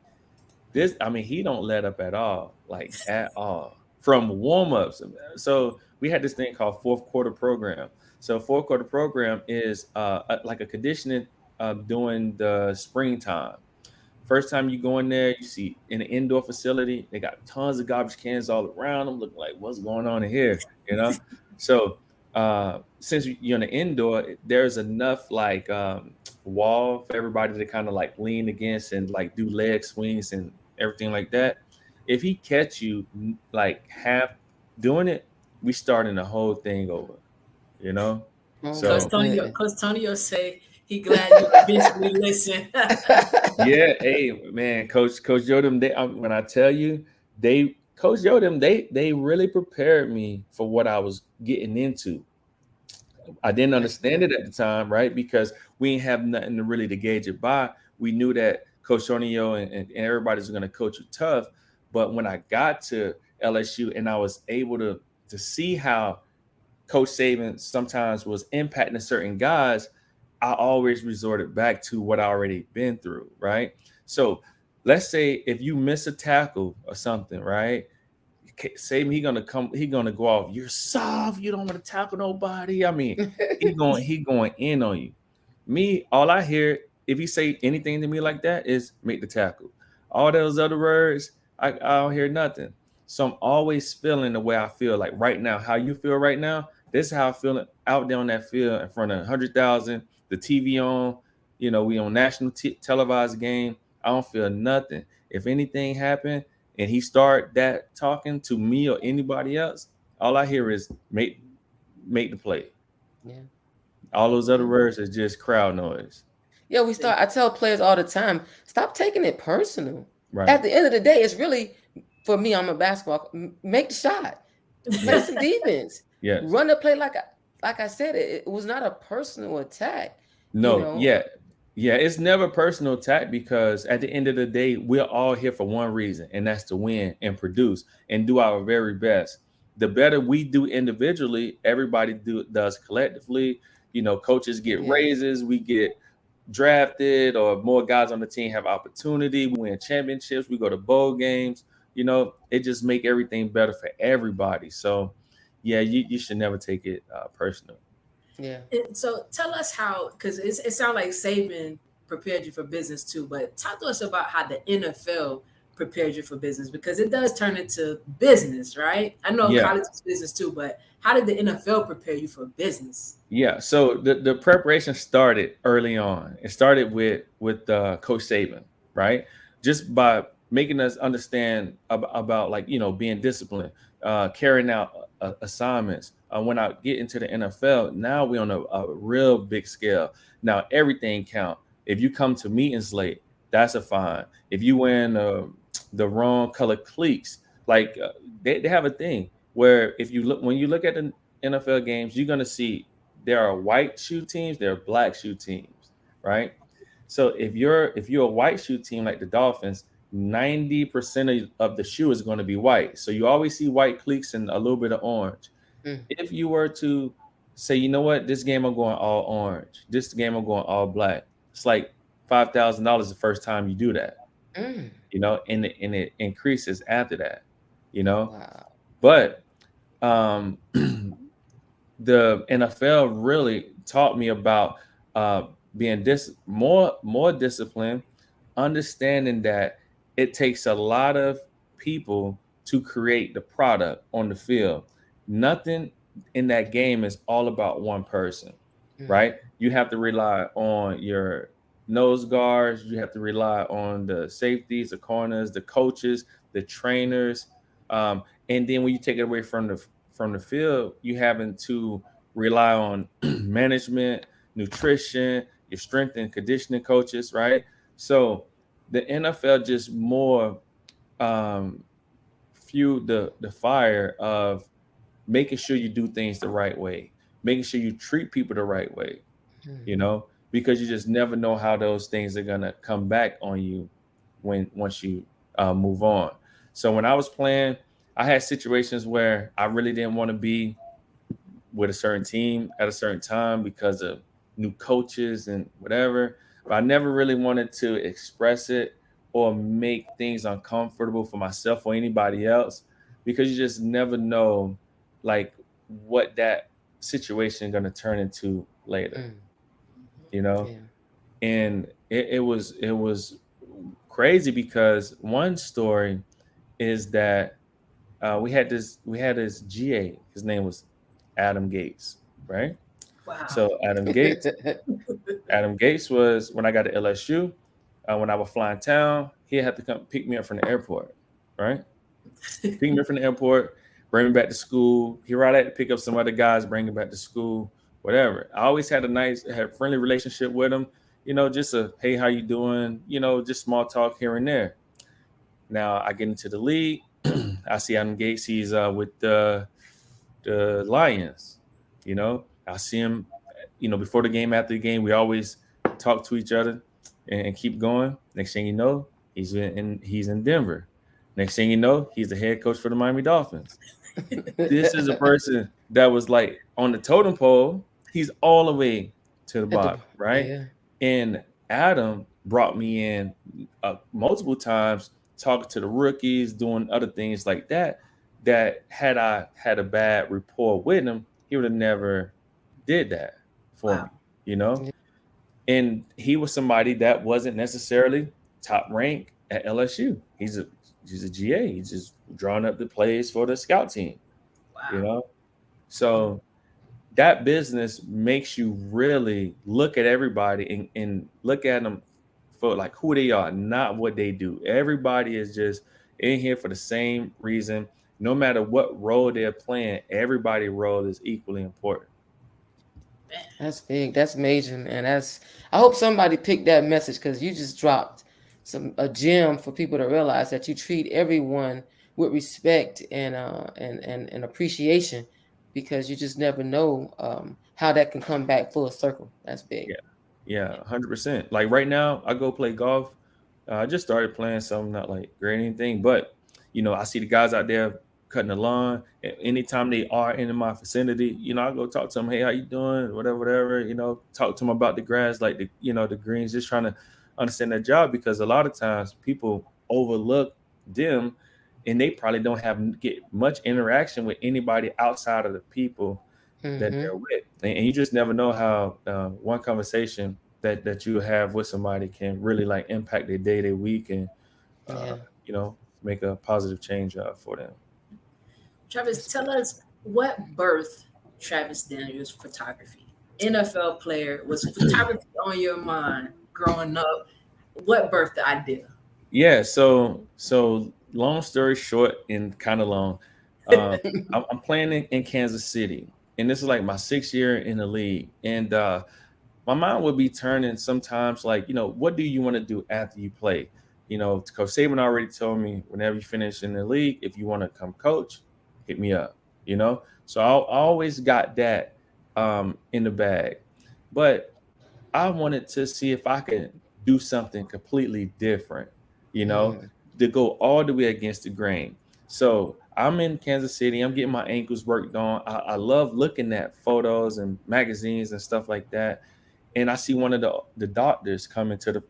Speaker 3: he don't let up at all, like at all. From warm-ups. So we had this thing called fourth quarter program. So fourth quarter program is like a conditioning during the springtime. First time you go in there, you see in an indoor facility, they got tons of garbage cans all around them, looking like what's going on in here, you know? So since you're in the indoor, there's enough like wall for everybody to kind of like lean against and like do leg swings and everything like that. If he catch you like half doing it, we starting the whole thing over, you know? So
Speaker 1: Tonio say he glad you eventually listen.
Speaker 3: yeah, hey man, Coach Jodem, when I tell you, Coach Jodem, they really prepared me for what I was getting into. I didn't understand it at the time, right? Because we didn't have nothing to really to gauge it by. We knew that Coach Tonio and everybody's going to coach you tough. But when I got to LSU and I was able to see how Coach Saban sometimes was impacting certain guys, I always resorted back to what I already been through, right? So let's say if you miss a tackle or something, right? Saban, he gonna go off. You're soft. You don't want to tackle nobody. I mean, he going in on you. Me, all I hear if he say anything to me like that is make the tackle. All those other words, I don't hear nothing. So I'm always feeling the way I feel. Like right now, how you feel right now. This is how I feel out there on that field in front of 100,000. The TV on. You know, we on national televised game. I don't feel nothing. If anything happened and he start that talking to me or anybody else, all I hear is make the play.
Speaker 2: Yeah.
Speaker 3: All those other words is just crowd noise.
Speaker 2: Yeah, I tell players all the time, stop taking it personal.
Speaker 3: Right.
Speaker 2: At the end of the day, it's really, for me, I'm a basketball, make the shot. Play some defense.
Speaker 3: Yes.
Speaker 2: Run the play like I said, it was not a personal attack.
Speaker 3: No,
Speaker 2: you know?
Speaker 3: Yeah, it's never personal attack because at the end of the day, we're all here for one reason, and that's to win and produce and do our very best. The better we do individually, everybody does collectively. You know, coaches get raises, we get drafted, or more guys on the team have opportunity. We win championships, we go to bowl games. You know, it just make everything better for everybody. So, yeah, you should never take it personal.
Speaker 2: Yeah.
Speaker 1: So tell us how, because it sounds like Saban prepared you for business too, but talk to us about how the NFL prepared you for business, because it does turn into business, right? I know college is business too, but how did the NFL prepare you for business?
Speaker 3: Yeah, so the preparation started early on. It started with Coach Saban, right? Just by making us understand about like, you know, being disciplined, carrying out assignments. When I get into the NFL, now we're on a real big scale. Now everything count. If you come to meetings late, that's a fine. If you wearing the wrong color cleats, like they have a thing where when you look at the NFL games, you're gonna see there are white shoe teams, there are black shoe teams, right? So if you're a white shoe team like the Dolphins, 90% of the shoe is going to be white. So you always see white cleats and a little bit of orange. If you were to say, you know what, this game I'm going all orange, this game I'm going all black, it's like $5,000 the first time you do that, you know, and it increases after that, you know.
Speaker 2: Wow.
Speaker 3: But the NFL really taught me about being more disciplined, understanding that it takes a lot of people to create the product on the field. Nothing in that game is all about one person, right? You have to rely on your nose guards. You have to rely on the safeties, the corners, the coaches, the trainers, and then when you take it away from the field, you having to rely on management, nutrition, your strength and conditioning coaches, right? So the NFL just more um, fueled the fire of making sure you do things the right way, making sure you treat people the right way, you know, because you just never know how those things are gonna come back on you once you move on. So when I was playing, I had situations where I really didn't want to be with a certain team at a certain time because of new coaches and whatever. But I never really wanted to express it or make things uncomfortable for myself or anybody else because you just never know like what that situation is going to turn into later, you know?
Speaker 2: Yeah.
Speaker 3: And it was crazy because one story is that we had this GA. His name was Adam Gates, right?
Speaker 1: Wow.
Speaker 3: So Adam Gates was when I got to LSU. When I was flying town, he had to come pick me up from the airport, right? Pick me up from the airport, bring me back to school. Here I had to pick up some other guys, bring me back to school, whatever. I always had a friendly relationship with him. You know, just a hey, how you doing? You know, just small talk here and there. Now I get into the league. I see Adam Gates. He's with the Lions. You know, I see him. You know, before the game, after the game, we always talk to each other and keep going. Next thing you know, he's in Denver. Next thing you know, he's the head coach for the Miami Dolphins. This is a person that was like on the totem pole. He's all the way to the bottom, right?
Speaker 2: Yeah.
Speaker 3: And Adam brought me in multiple times, talking to the rookies, doing other things like that. That had I had a bad rapport with him, he would have never did that for me, you know.
Speaker 2: Yeah.
Speaker 3: And he was somebody that wasn't necessarily top rank at LSU. He's a GA. He's just drawing up the plays for the scout team, you know. So that business makes you really look at everybody and look at them for like who they are, not what they do. Everybody is just in here for the same reason. No matter what role they're playing, everybody's role is equally important.
Speaker 2: That's big. That's major, man. I hope somebody picked that message because you just dropped a gem for people to realize that you treat everyone with respect and appreciation because you just never know how that can come back full circle. That's big.
Speaker 3: Yeah, 100%. Like right now, I go play golf. I just started playing something not like great anything, but you know, I see the guys out there cutting the lawn. Anytime they are in my vicinity, you know, I go talk to them. Hey, how you doing? Whatever. You know, talk to them about the grass, like the greens. Just trying to understand their job because a lot of times people overlook them, and they probably don't get much interaction with anybody outside of the people that they're with, and you just never know how one conversation that you have with somebody can really like impact their day, their week, and you know, make a positive change for them.
Speaker 1: Travis, tell us what birthed Travis Daniels photography. NFL player, was photography on your mind growing up? What birthed the idea?
Speaker 3: Yeah, so long story short and kind of long, I'm playing in Kansas City, and this is like my 6th year in the league, and my mind would be turning sometimes like, you know, what do you want to do after you play? You know, Coach Saban already told me whenever you finish in the league, if you want to come coach, hit me up, you know? So I always got that in the bag. But I wanted to see if I could do something completely different, you know, to go all the way against the grain. So I'm in Kansas City. I'm getting my ankles worked on. I love looking at photos and magazines and stuff like that. And I see one of the doctors coming to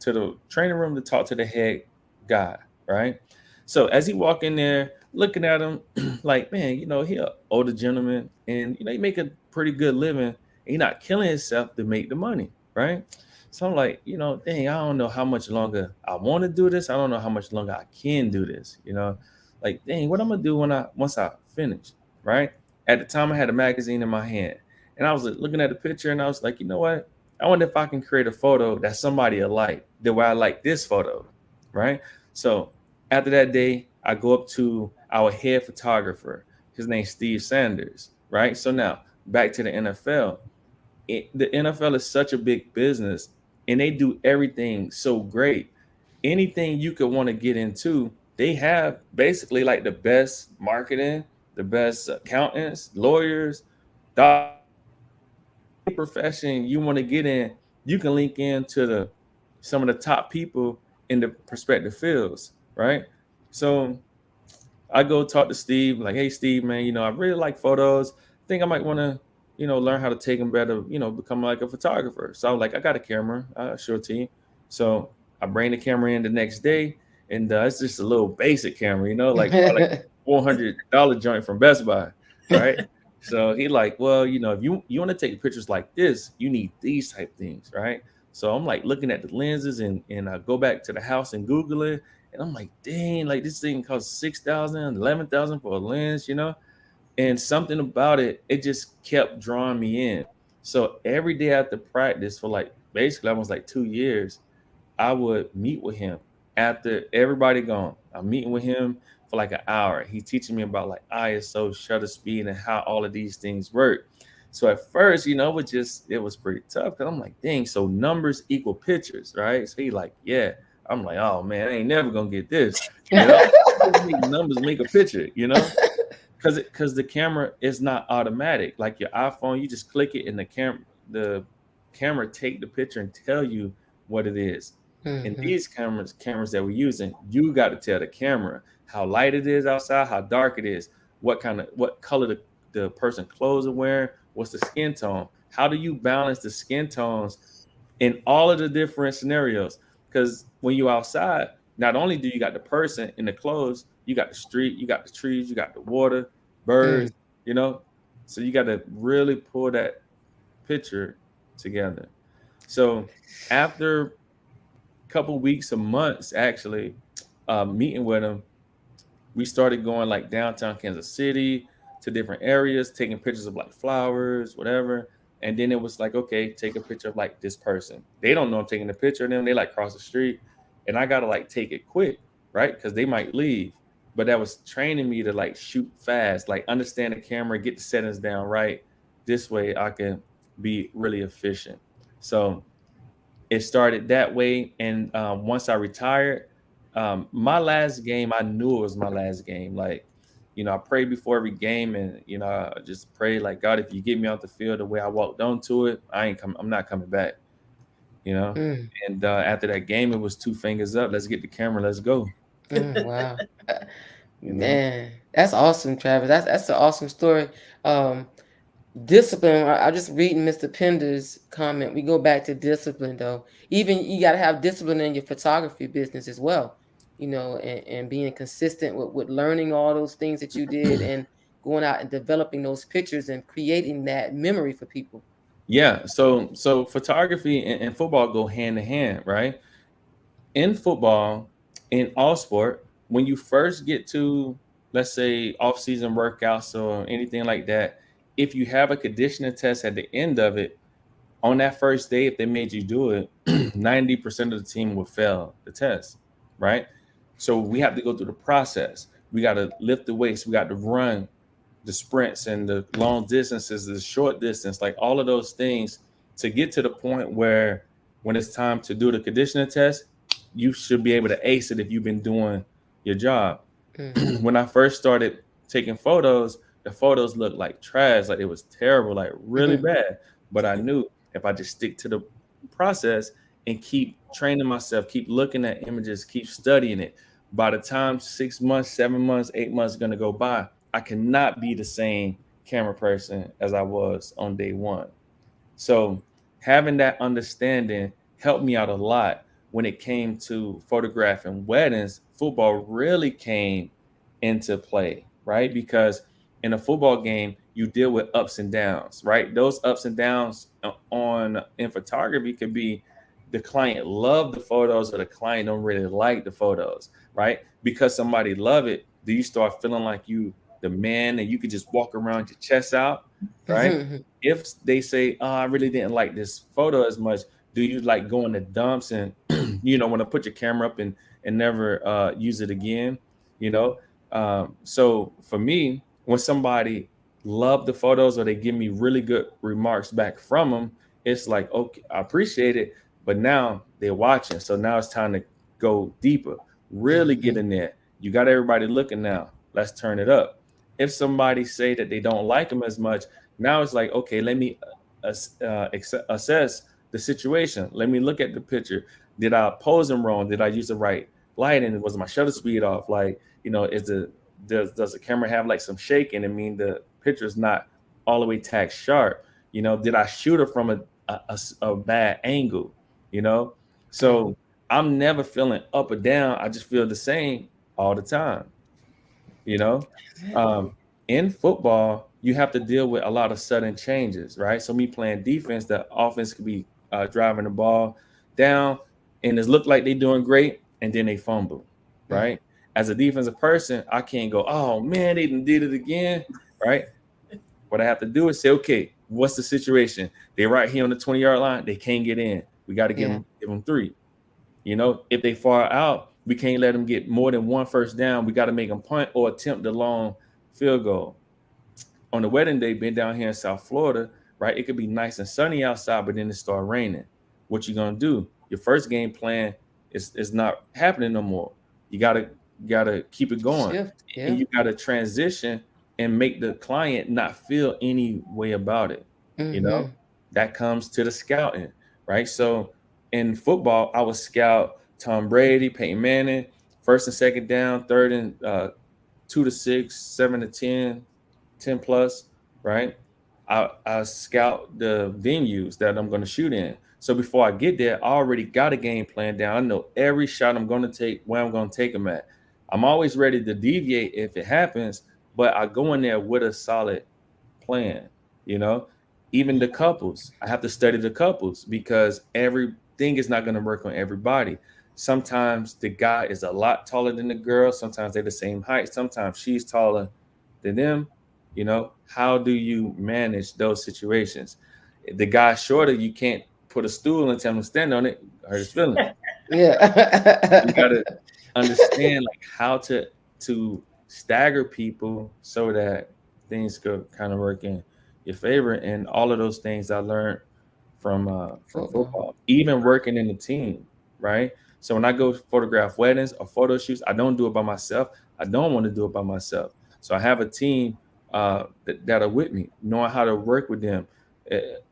Speaker 3: the training room to talk to the head guy, right? So as he walk in there, looking at him, like, man, you know, he an older gentleman, and you know, he make a pretty good living, and he not killing himself to make the money, right? So I'm like, you know, dang, I don't know how much longer I want to do this. I don't know how much longer I can do this, you know? Like, dang, what I'm gonna do once I finish, right? At the time I had a magazine in my hand, and I was looking at the picture, and I was like, you know what? I wonder if I can create a photo that somebody will like the way I like this photo, right? So after that day, I go up to our head photographer. His name's Steve Sanders, right? So now back to the NFL. The NFL is such a big business and they do everything so great. Anything you could want to get into, they have basically like the best marketing, the best accountants, lawyers, profession you want to get in, you can link into the some of the top people in the prospective fields, right? So I go talk to Steve, like, hey Steve, man, I really like photos. I think I might want to, learn how to take them better, become like a photographer. So I was like, I got a camera, sure team. So I bring the camera in the next day, and it's just a little basic camera, like probably like $400 joint from Best Buy, right? So he like, well, if you want to take pictures like this, you need these type things, right? So I'm like looking at the lenses and I go back to the house and Google it. And I'm like, dang, like this thing costs 6,000, 11,000 for a lens, And something about it, it just kept drawing me in. So every day after practice for like basically almost like 2 years, I would meet with him after everybody gone. I'm meeting with him for like an hour. He's teaching me about like ISO, shutter speed, and how all of these things work. So at first, it was pretty tough because I'm like, dang, so numbers equal pictures, right? So he like, yeah. I'm like, oh man, I ain't never gonna get this. Numbers make a picture, because the camera is not automatic. Like your iPhone, you just click it and the camera take the picture and tell you what it is.
Speaker 2: Mm-hmm.
Speaker 3: And these cameras that we're using, you got to tell the camera how light it is outside, how dark it is, what color the person clothes are wearing, what's the skin tone, how do you balance the skin tones in all of the different scenarios. Because when you're outside, not only do you got the person in the clothes, you got the street, you got the trees, you got the water, birds, So you got to really pull that picture together. So after a couple weeks or months, actually, meeting with him, we started going like downtown Kansas City to different areas, taking pictures of like flowers, whatever. And then it was like, okay, take a picture of like this person. They don't know I'm taking a picture of them. They like cross the street and I got to like take it quick, right? Because they might leave. But that was training me to like shoot fast, like understand the camera, get the settings down right. This way I can be really efficient. So it started that way. And once I retired, my last game, I knew it was my last game. Like, I prayed before every game, and I just prayed like, God, if you get me off the field the way I walked onto it, I'm not coming back. And after that game, it was 2 fingers up. Let's get the camera. Let's go.
Speaker 2: Wow, man, that's awesome, Travis. That's an awesome story. Discipline. I just reading Mr. Pender's comment. We go back to discipline, though. Even you got to have discipline in your photography business as well. And being consistent with learning all those things that you did and going out and developing those pictures and creating that memory for people.
Speaker 3: Yeah. So photography and football go hand in hand, right? In football, in all sport, when you first get to, let's say, off-season workouts or anything like that, if you have a conditioning test at the end of it, on that first day, if they made you do it, 90% of the team will fail the test, right? So we have to go through the process. We got to lift the weights. We got to run the sprints and the long distances, the short distance, like all of those things to get to the point where when it's time to do the conditioning test, you should be able to ace it if you've been doing your job.
Speaker 2: Mm-hmm.
Speaker 3: When I first started taking photos, the photos looked like trash, like it was terrible, like really bad. But I knew if I just stick to the process and keep training myself, keep looking at images, keep studying it, by the time 6 months, 7 months, 8 months are going to go by, I cannot be the same camera person as I was on day one. So having that understanding helped me out a lot when it came to photographing weddings. Football really came into play, right? Because in a football game, you deal with ups and downs, right? Those ups and downs in photography could be the client loved the photos or the client don't really like the photos, right? Because somebody love it, do you start feeling like you the man, and you could just walk around your chest out, right? If they say, "Oh, I really didn't like this photo as much," do you like go in the dumps and want to put your camera up and never use it again? You know, so for me, when somebody love the photos or they give me really good remarks back from them, it's like, okay, I appreciate it, but now they're watching, so now it's time to go deeper, really get in there. You got everybody looking now. Let's turn it up. If somebody say that they don't like them as much, now it's like, okay, let me assess the situation. Let me look at the picture. Did I pose them wrong? Did I use the right lighting? Was my shutter speed off? Like, does the camera have like some shaking? I mean, the picture is not all the way tack sharp. Did I shoot it from a bad angle? So I'm never feeling up or down. I just feel the same all the time. In football, you have to deal with a lot of sudden changes, right? So me playing defense, the offense could be driving the ball down, and it look like they're doing great, and then they fumble, right? As a defensive person, I can't go, oh man, they did it again, right? What I have to do is say, okay, what's the situation? They're right here on the 20-yard line. They can't get in. We got to give them 3. If they far out, we can't let them get more than 1 first down. We got to make them punt or attempt the long field goal. On the wedding day, been down here in South Florida, right? It could be nice and sunny outside, but then it start raining. What you gonna do? Your first game plan is not happening no more. You gotta keep it going. And you gotta transition and make the client not feel any way about it. That comes to the scouting, right? So in football, I would scout Tom Brady, Peyton Manning, first and second down, third and 2 to 6, 7 to 10, 10 plus, right? I scout the venues that I'm going to shoot in. So before I get there, I already got a game plan down. I know every shot I'm going to take, where I'm going to take them at. I'm always ready to deviate if it happens, but I go in there with a solid plan, Even the couples, I have to study the couples because everything is not going to work on everybody. Sometimes the guy is a lot taller than the girl. Sometimes they're the same height. Sometimes she's taller than them. How do you manage those situations? If the guy's shorter, you can't put a stool and tell him to stand on it. Hurt his feelings.
Speaker 2: Yeah.
Speaker 3: You gotta understand like how to stagger people so that things could kind of work in your favor. And all of those things I learned from football, even working in the team, right? So when I go photograph weddings or photo shoots, I don't do it by myself. I don't want to do it by myself. So I have a team that are with me. Knowing how to work with them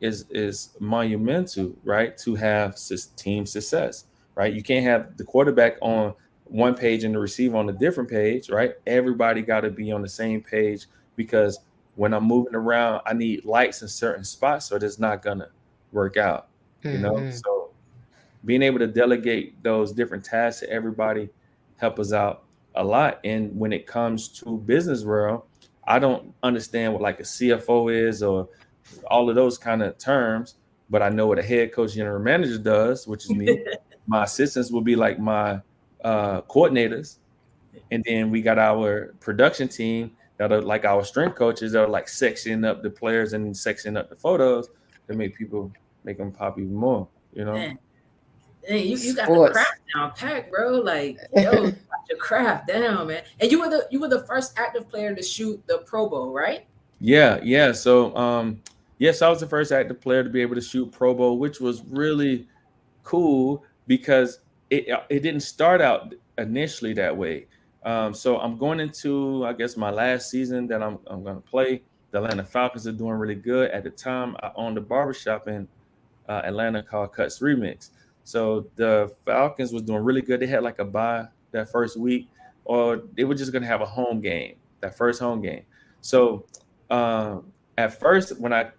Speaker 3: is monumental, right? To have team success, right? You can't have the quarterback on one page and the receiver on a different page, right? Everybody got to be on the same page because when I'm moving around, I need lights in certain spots, so it's not gonna work out, So being able to delegate those different tasks to everybody help us out a lot. And when it comes to business world, I don't understand what like a CFO is or all of those kind of terms, but I know what a head coach, general manager does, which is me. My assistants will be like my coordinators. And then we got our production team that are like our strength coaches that are like sectioning up the players and sectioning up the photos to make them pop even more,
Speaker 1: Man. Hey, you got the craft down packed, bro. Like, yo, you got your craft down, man. And you were the first active player to shoot the Pro Bowl, right?
Speaker 3: Yeah. So yes, I was the first active player to be able to shoot Pro Bowl, which was really cool because it didn't start out initially that way. So I'm going into, I guess, my last season that I'm going to play. The Atlanta Falcons are doing really good. At the time, I owned a barbershop in Atlanta called Cuts Remix. So the Falcons was doing really good. They had like a bye that first week, or they were just going to have a home game, that first home game. So at first, when I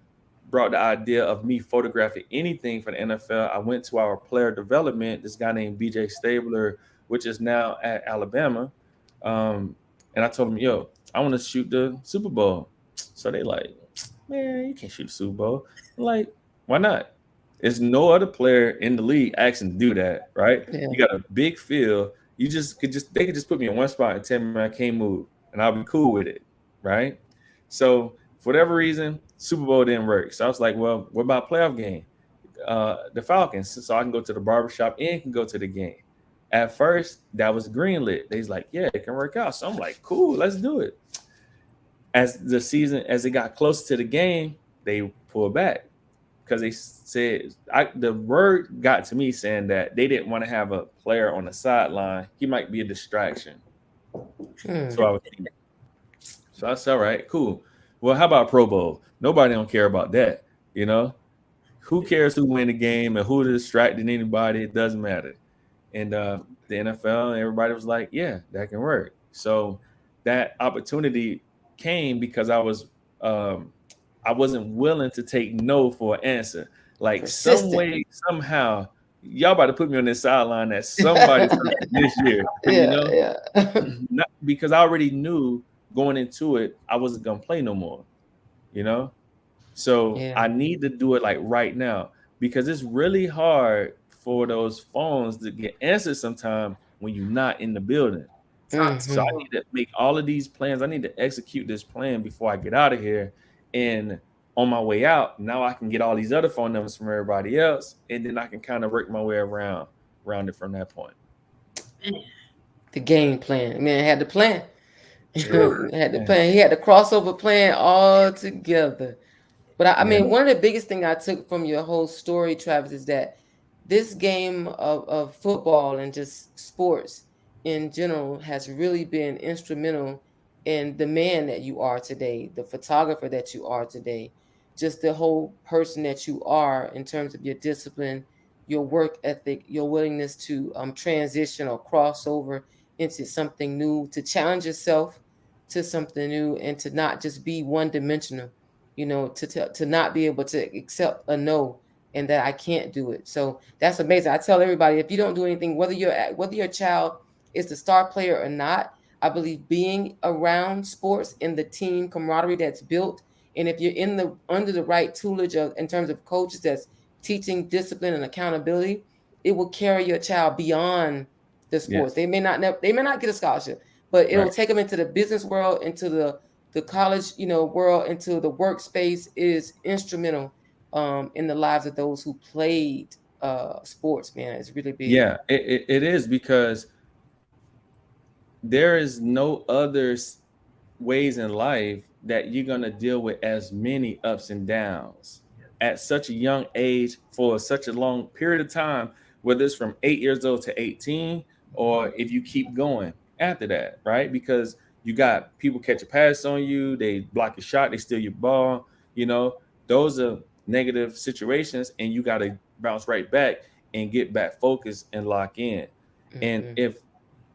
Speaker 3: brought the idea of me photographing anything for the NFL, I went to our player development, this guy named BJ Stabler, which is now at Alabama. And I told him, yo, I want to shoot the Super Bowl. So they like, man, you can't shoot the Super Bowl. I'm like, why not? There's no other player in the league asking to do that, right? Yeah. You got a big field. They could just put me in one spot and tell me I can't move, and I'll be cool with it. right? So for whatever reason, Super Bowl didn't work. So I was like, well, what about playoff game? The Falcons, so I can go to the barbershop and can go to the game. At first, that was greenlit. They's like, yeah, it can work out. So I'm like, cool, let's do it. As the season, as it got close to the game, they pulled back because they said the word got to me saying that they didn't want to have a player on the sideline. He might be a distraction. So I said, all right, cool. Well, how about Pro Bowl? Nobody don't care about that, you know. Who cares who win the game and who distracted anybody? It doesn't matter. And the NFL, everybody was like, yeah, that can work. So that opportunity came because I wasn't willing to take no for an answer. Like
Speaker 2: Persistent.
Speaker 3: some way, somehow, y'all about to put me on this sideline that somebody's this year. You know? Not, because I already knew going into it, I wasn't gonna play no more. You know? So I need to do it like right now because it's really hard for those phones to get answered sometime when you're not in the building. So I need to make all of these plans. I need to execute this plan before I get out of here. And on my way out, now I can get all these other phone numbers from everybody else. And then I can kind of work my way around it from that point.
Speaker 2: The game plan. Man, had the plan. Had the plan. He had the crossover plan all together. But I mean, one of the biggest things I took from your whole story, Travis, is that this game of football and just sports in general has really been instrumental in the man that you are today, the photographer that you are today, just the whole person that you are in terms of your discipline, your work ethic, your willingness to transition or cross over into something new, to challenge yourself to something new, and to not just be one-dimensional. You know, to not be able to accept a no and that I can't do it. So that's amazing. I tell everybody, if you don't do anything, whether your child is the star player or not, I believe being around sports and the team camaraderie that's built, and if you're under the right tutelage in terms of coaches that's teaching discipline and accountability, it will carry your child beyond the sports. They may not get a scholarship, but it will take them into the business world, into the college, world, into the workspace. Is instrumental in the lives of those who played sports, man. It's really big.
Speaker 3: Yeah, it is, because there is no other ways in life that you're going to deal with as many ups and downs at such a young age for such a long period of time, whether it's from 8 years old to 18, or if you keep going after that, right? Because you got people catch a pass on you, they block your shot, they steal your ball. Those are negative situations, and you got to bounce right back and get back focused and lock in. And if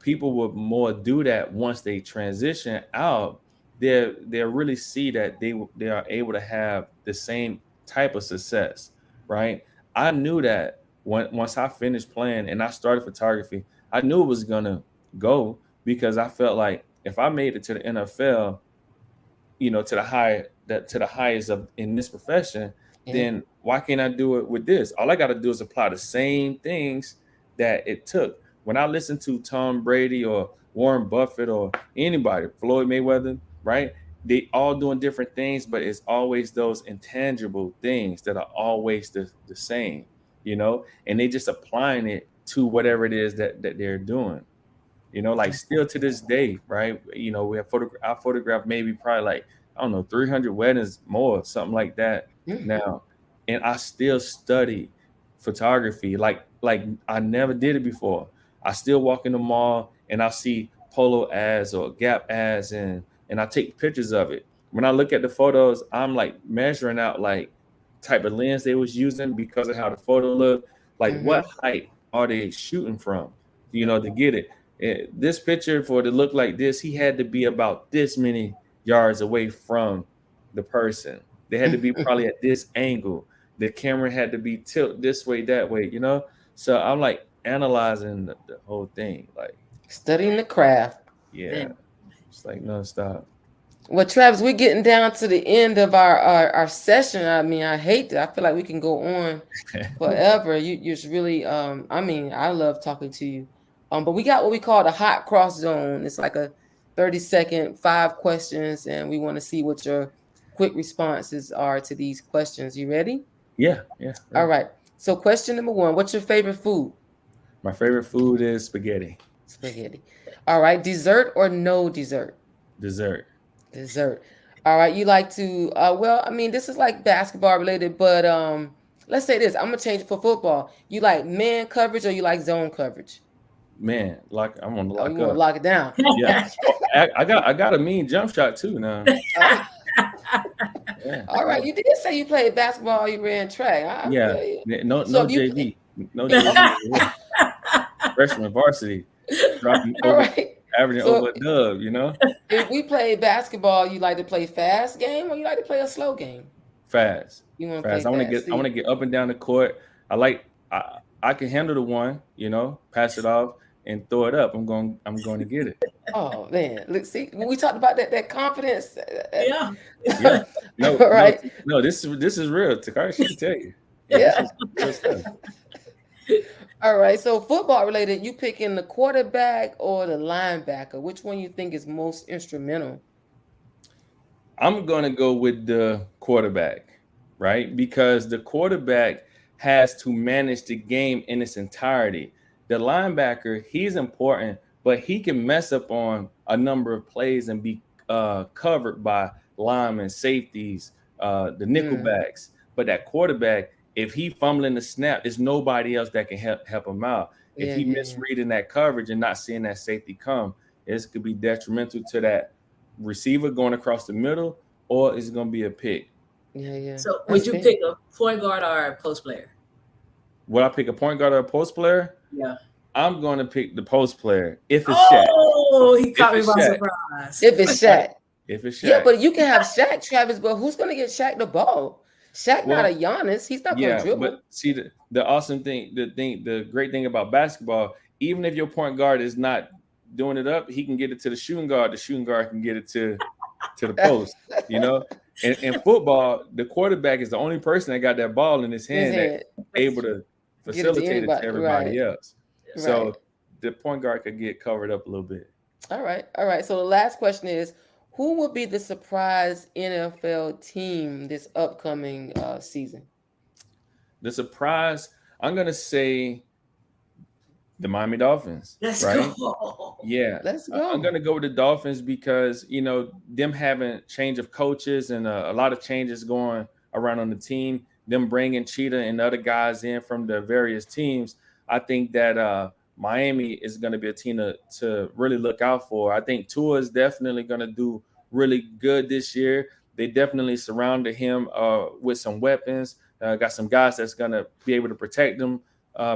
Speaker 3: people would more do that once they transition out, they'll really see that they are able to have the same type of success, right? I knew that once I finished playing and I started photography, I knew it was gonna go, because I felt like if I made it to the NFL, to the highest in this profession, then why can't I do it with this? All I got to do is apply the same things that it took. When I listen to Tom Brady or Warren Buffett or anybody, Floyd Mayweather, right? They all doing different things, but it's always those intangible things that are always the same, and they just applying it to whatever it is that they're doing. Like still to this day, right? We have I photographed maybe probably like, I don't know, 300 weddings, more, something like that now. And I still study photography like I never did it before. I still walk in the mall and I see Polo ads or Gap ads, and I take pictures of it. When I look at the photos, I'm like measuring out like type of lens they was using because of how the photo looked. Like what height are they shooting from, to get it. This picture, for it to look like this, he had to be about this many yards away from the person. They had to be probably at this angle. The camera had to be tilted this way, that way, So I'm like analyzing the whole thing, like
Speaker 2: studying the craft.
Speaker 3: Yeah, it's like nonstop.
Speaker 2: Well, Travis, we're getting down to the end of our session. I mean, I feel like we can go on forever. You're just really, I love talking to you. But we got what we call the hot cross zone. It's like a 30-second, 5 questions, and we want to see what your quick responses are to these questions. You ready?
Speaker 3: Yeah.
Speaker 2: All right. So question number 1, what's your favorite food?
Speaker 3: My favorite food is spaghetti.
Speaker 2: Spaghetti. All right. Dessert or no dessert?
Speaker 3: Dessert.
Speaker 2: Dessert. All right. You like to, well, I mean, this is like basketball related, but let's say this. I'm going to change it for football. You like man coverage or you like zone coverage?
Speaker 3: Man, like I'm gonna
Speaker 2: Oh,
Speaker 3: lock
Speaker 2: you want
Speaker 3: up.
Speaker 2: to lock it down.
Speaker 3: Yeah. I got a mean jump shot too now. Yeah.
Speaker 2: All right. You did say you played basketball, you ran track. I
Speaker 3: Yeah.
Speaker 2: feel you.
Speaker 3: No
Speaker 2: So if you-
Speaker 3: JV. No JV. Freshman varsity. Dropping
Speaker 2: All
Speaker 3: over,
Speaker 2: right.
Speaker 3: averaging
Speaker 2: So-
Speaker 3: over a dub, you know?
Speaker 2: If we play basketball, you like to play fast game or you like to play a slow game?
Speaker 3: Fast.
Speaker 2: You want to
Speaker 3: Fast.
Speaker 2: play
Speaker 3: I
Speaker 2: fast.
Speaker 3: want to get up and down the court. I can handle the one, you know, pass it off and throw it up. I'm going to get it.
Speaker 2: Oh man, look, see, we talked about that confidence.
Speaker 1: Yeah.
Speaker 3: Yeah. No,
Speaker 2: All right.
Speaker 3: no, this is real. Takari, she can tell you.
Speaker 2: Yeah.
Speaker 3: This is real stuff.
Speaker 2: All right. So football related, you picking the quarterback or the linebacker? Which one you think is most instrumental?
Speaker 3: I'm going to go with the quarterback, right? Because the quarterback has to manage the game in its entirety. The linebacker, he's important, but he can mess up on a number of plays and be covered by linemen, safeties, the nickelbacks. But that quarterback, if he fumbling the snap, there's nobody else that can help him out. If he misreading that coverage and not seeing that safety come, it could be detrimental to that receiver going across the middle, or it's going to be a pick.
Speaker 2: Yeah.
Speaker 1: So would you pick a point guard or a post player?
Speaker 3: Would I pick a point guard or a post player?
Speaker 1: Yeah.
Speaker 3: I'm going to pick the post player if it's Shaq.
Speaker 1: Oh, he caught me
Speaker 3: If
Speaker 1: by
Speaker 3: it's Shaq.
Speaker 1: surprise.
Speaker 2: If it's Shaq.
Speaker 3: If it's Shaq.
Speaker 2: Yeah, but you can have Shaq, Travis, but who's going to get Shaq the ball? Shaq
Speaker 3: Well,
Speaker 2: not a Giannis. He's not going to dribble.
Speaker 3: But see, the awesome thing, the great thing about basketball, even if your point guard is not doing it up, he can get it to the shooting guard. The shooting guard can get it to the post, you know? In football, the quarterback is the only person that got that ball in his hand that's able to facilitate it to everybody else. So the point guard could get covered up a little bit.
Speaker 2: All right. So the last question is, who will be the surprise NFL team this upcoming season?
Speaker 3: The surprise, I'm going to say the Miami Dolphins.
Speaker 1: Let's
Speaker 3: right?
Speaker 1: go.
Speaker 3: Yeah.
Speaker 2: Let's go.
Speaker 3: I'm going to go with the Dolphins because, you know, them having change of coaches and a lot of changes going around on the team, them bringing Cheetah and other guys in from the various teams. I think that Miami is going to be a team to really look out for. I think Tua is definitely going to do really good this year. They definitely surrounded him with some weapons, got some guys that's going to be able to protect them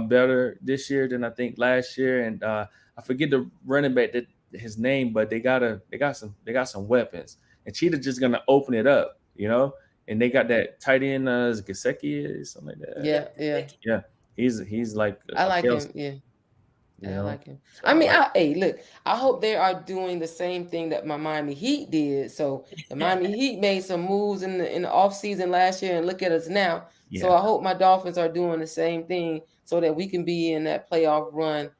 Speaker 3: better this year than I think last year. And I forget the running back his name, but they got some weapons. And Cheetah just going to open it up, you know. And they got that tight end Gesicki or something like that. Yeah. He's like
Speaker 2: I like him. Yeah. I like him. I mean, look, I hope they are doing the same thing that my Miami Heat did. So the Miami Heat made some moves in the offseason last year, and look at us now. Yeah. So I hope my Dolphins are doing the same thing so that we can be in that playoff run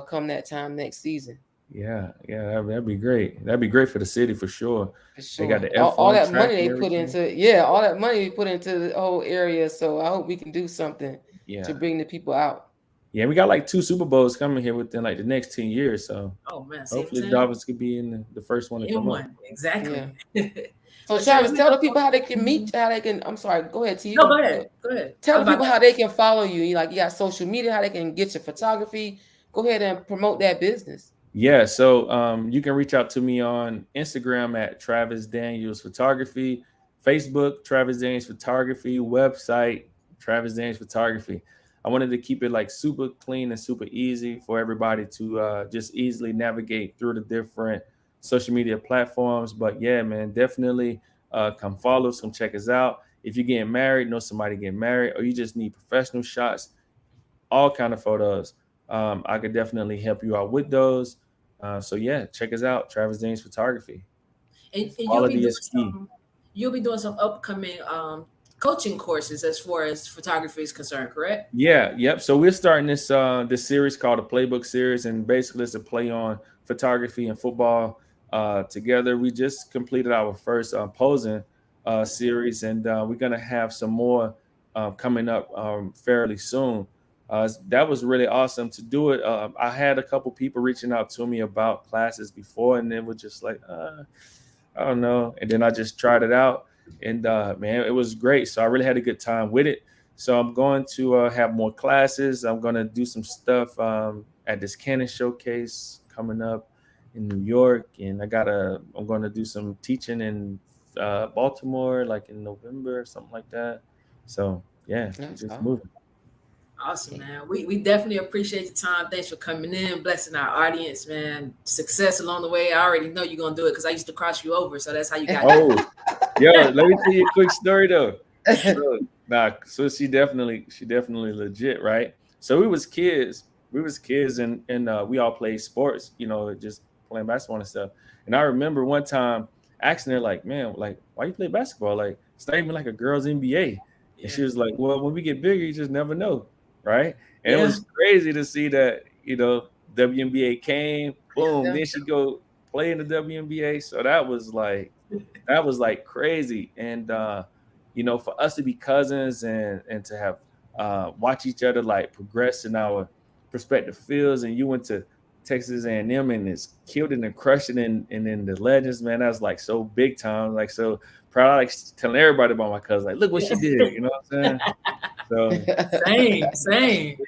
Speaker 2: come that time next season.
Speaker 3: Yeah, that'd be great. That'd be great for the city for sure.
Speaker 2: They
Speaker 3: got the
Speaker 2: all that money they put into all that money we put into the whole area. So I hope we can do something to bring the people out.
Speaker 3: Yeah, we got like 2 Super Bowls coming here within like the next 10 years. So hopefully the Dolphins could be in the first one to come up.
Speaker 1: Exactly.
Speaker 2: Yeah. So Travis, tell the people how they can meet, I'm sorry, go ahead, T.
Speaker 1: No, go ahead.
Speaker 2: Tell the people how they can follow you. You got social media, how they can get your photography. Go ahead and promote that business.
Speaker 3: Yeah, so you can reach out to me on Instagram at Travis Daniels Photography, Facebook, Travis Daniels Photography, website, Travis Daniels Photography. I wanted to keep it like super clean and super easy for everybody to just easily navigate through the different social media platforms. But yeah, man, definitely come follow us, come check us out. If you're getting married, know somebody getting married, or you just need professional shots, all kind of photos, I could definitely help you out with those. So yeah, check us out, Travis Daniels Photography.
Speaker 1: And you'll be doing some upcoming coaching courses as far as photography is concerned, correct?
Speaker 3: Yeah, yep. So we're starting this series called the Playbook Series, and basically it's a play on photography and football. together. We just completed our first posing series, and we're gonna have some more coming up fairly soon. That was really awesome to do it. I had a couple people reaching out to me about classes before, and it was just like, I don't know. And then I just tried it out, and man, it was great. So I really had a good time with it. So I'm going to have more classes. I'm going to do some stuff at this Canon showcase coming up in New York, and I'm going to do some teaching in Baltimore, like in November or something like that. So yeah, just moving.
Speaker 1: Awesome, man. We definitely appreciate the time. Thanks for coming in, blessing our audience, man. Success along the way. I already know you're gonna do it because I used to cross you over, so that's how you got.
Speaker 3: Oh, yeah. Let me tell you a quick story though. So she definitely legit, right? So we was kids, and we all played sports, just playing basketball and stuff. And I remember one time asking her, like, man, like, why you play basketball? Like, it's not even like a girls' NBA. And she was like, well, when we get bigger, you just never know, right? And it was crazy to see that, WNBA came, boom, then she go play in the WNBA. So that was like crazy. And for us to be cousins and to have watch each other like progress in our respective fields, and you went to Texas A&M and it's killed it and crushed it in the Legends, man, that was like so big time, like so proud, like telling everybody about my cousin, like, look what she did, you know what I'm saying? So same.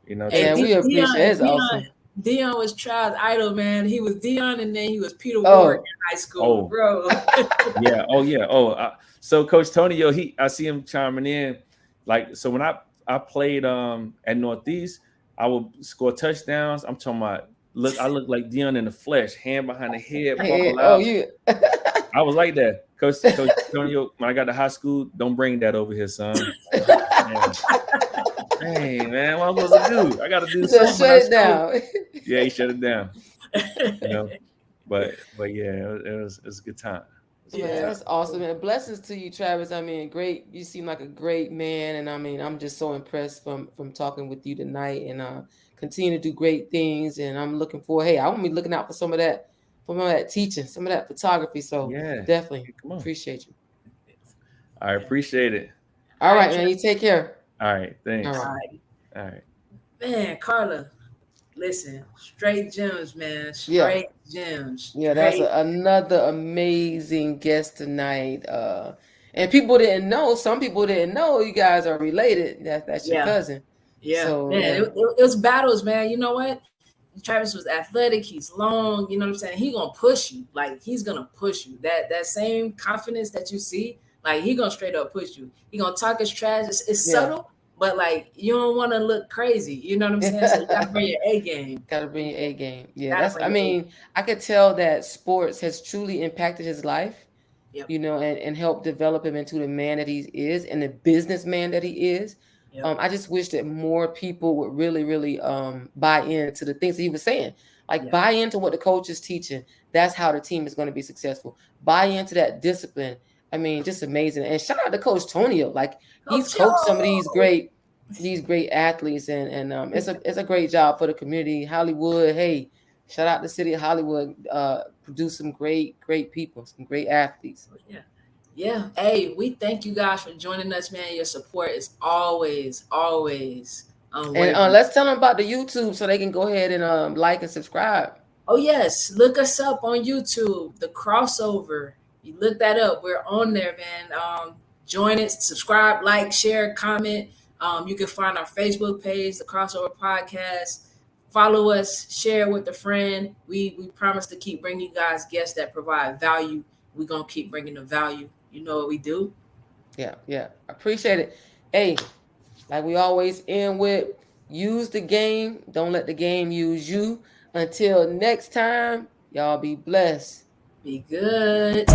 Speaker 2: And we appreciate it. Awesome.
Speaker 1: Dion was Child's idol, man. He was Dion, and then he was Peter Ward in high school, bro. So Coach Tonio, I see him chiming in. Like, so when I played at Northeast, I would score touchdowns. I'm talking about, I look like Dion in the flesh, hand behind the head, ball out. I was like that. Coach Tonio, when I got to high school, don't bring that over here, son. Hey, man, what am I supposed to do? I got to do something.
Speaker 2: Shut it down.
Speaker 3: Yeah, he shut it down. But yeah, it was a good time.
Speaker 2: Yeah, that's awesome, man. Blessings to you, Travis. I mean, great. You seem like a great man, and I mean, I'm just so impressed from talking with you tonight, and continue to do great things. And I'm looking forward. Hey, I want to be looking out for some of that teaching, some of that photography. So definitely appreciate you.
Speaker 3: I appreciate it.
Speaker 2: All right, man. You take care.
Speaker 3: All right, thanks.
Speaker 1: All right. Man, Carla, listen, straight gems, man. Straight gems.
Speaker 2: Yeah, that's another amazing guest tonight. And people didn't know. Some people didn't know you guys are related. That's your cousin.
Speaker 1: Yeah. So, man, it was battles, man. You know what? Travis was athletic. He's long. You know what I'm saying? He's gonna push you. Like, he's gonna push you. That same confidence that you see, like, he gonna straight up push you. He gonna talk his trash. It's subtle, but like, you don't want to look crazy. You know what I'm saying? So you gotta bring your A game.
Speaker 2: Gotta bring your A game. Yeah, I could tell that sports has truly impacted his life. Yep. And helped develop him into the man that he is and the businessman that he is. Yep. I just wish that more people would really, really buy into the things that he was saying. Like, buy into what the coach is teaching. That's how the team is going to be successful. Buy into that discipline. I mean, just amazing. And shout out to Coach Tonio. Like, he's coached some of these great athletes, and it's a great job for the community. Hollywood, hey, shout out to the city of Hollywood. Produce some great people, some great athletes.
Speaker 1: Yeah. Hey, we thank you guys for joining us, man. Your support is always.
Speaker 2: And let's tell them about the YouTube so they can go ahead and like and subscribe.
Speaker 1: Oh yes, look us up on YouTube, The Crossover. You look that up. We're on there, man. Join it, subscribe, like, share, comment. You can find our Facebook page, The Crossover Podcast. Follow us, share with a friend. We promise to keep bringing you guys guests that provide value. We're going to keep bringing the value. You know what we do?
Speaker 2: Yeah. Appreciate it. Hey, like we always end with, use the game. Don't let the game use you. Until next time, y'all be blessed.
Speaker 1: Be good.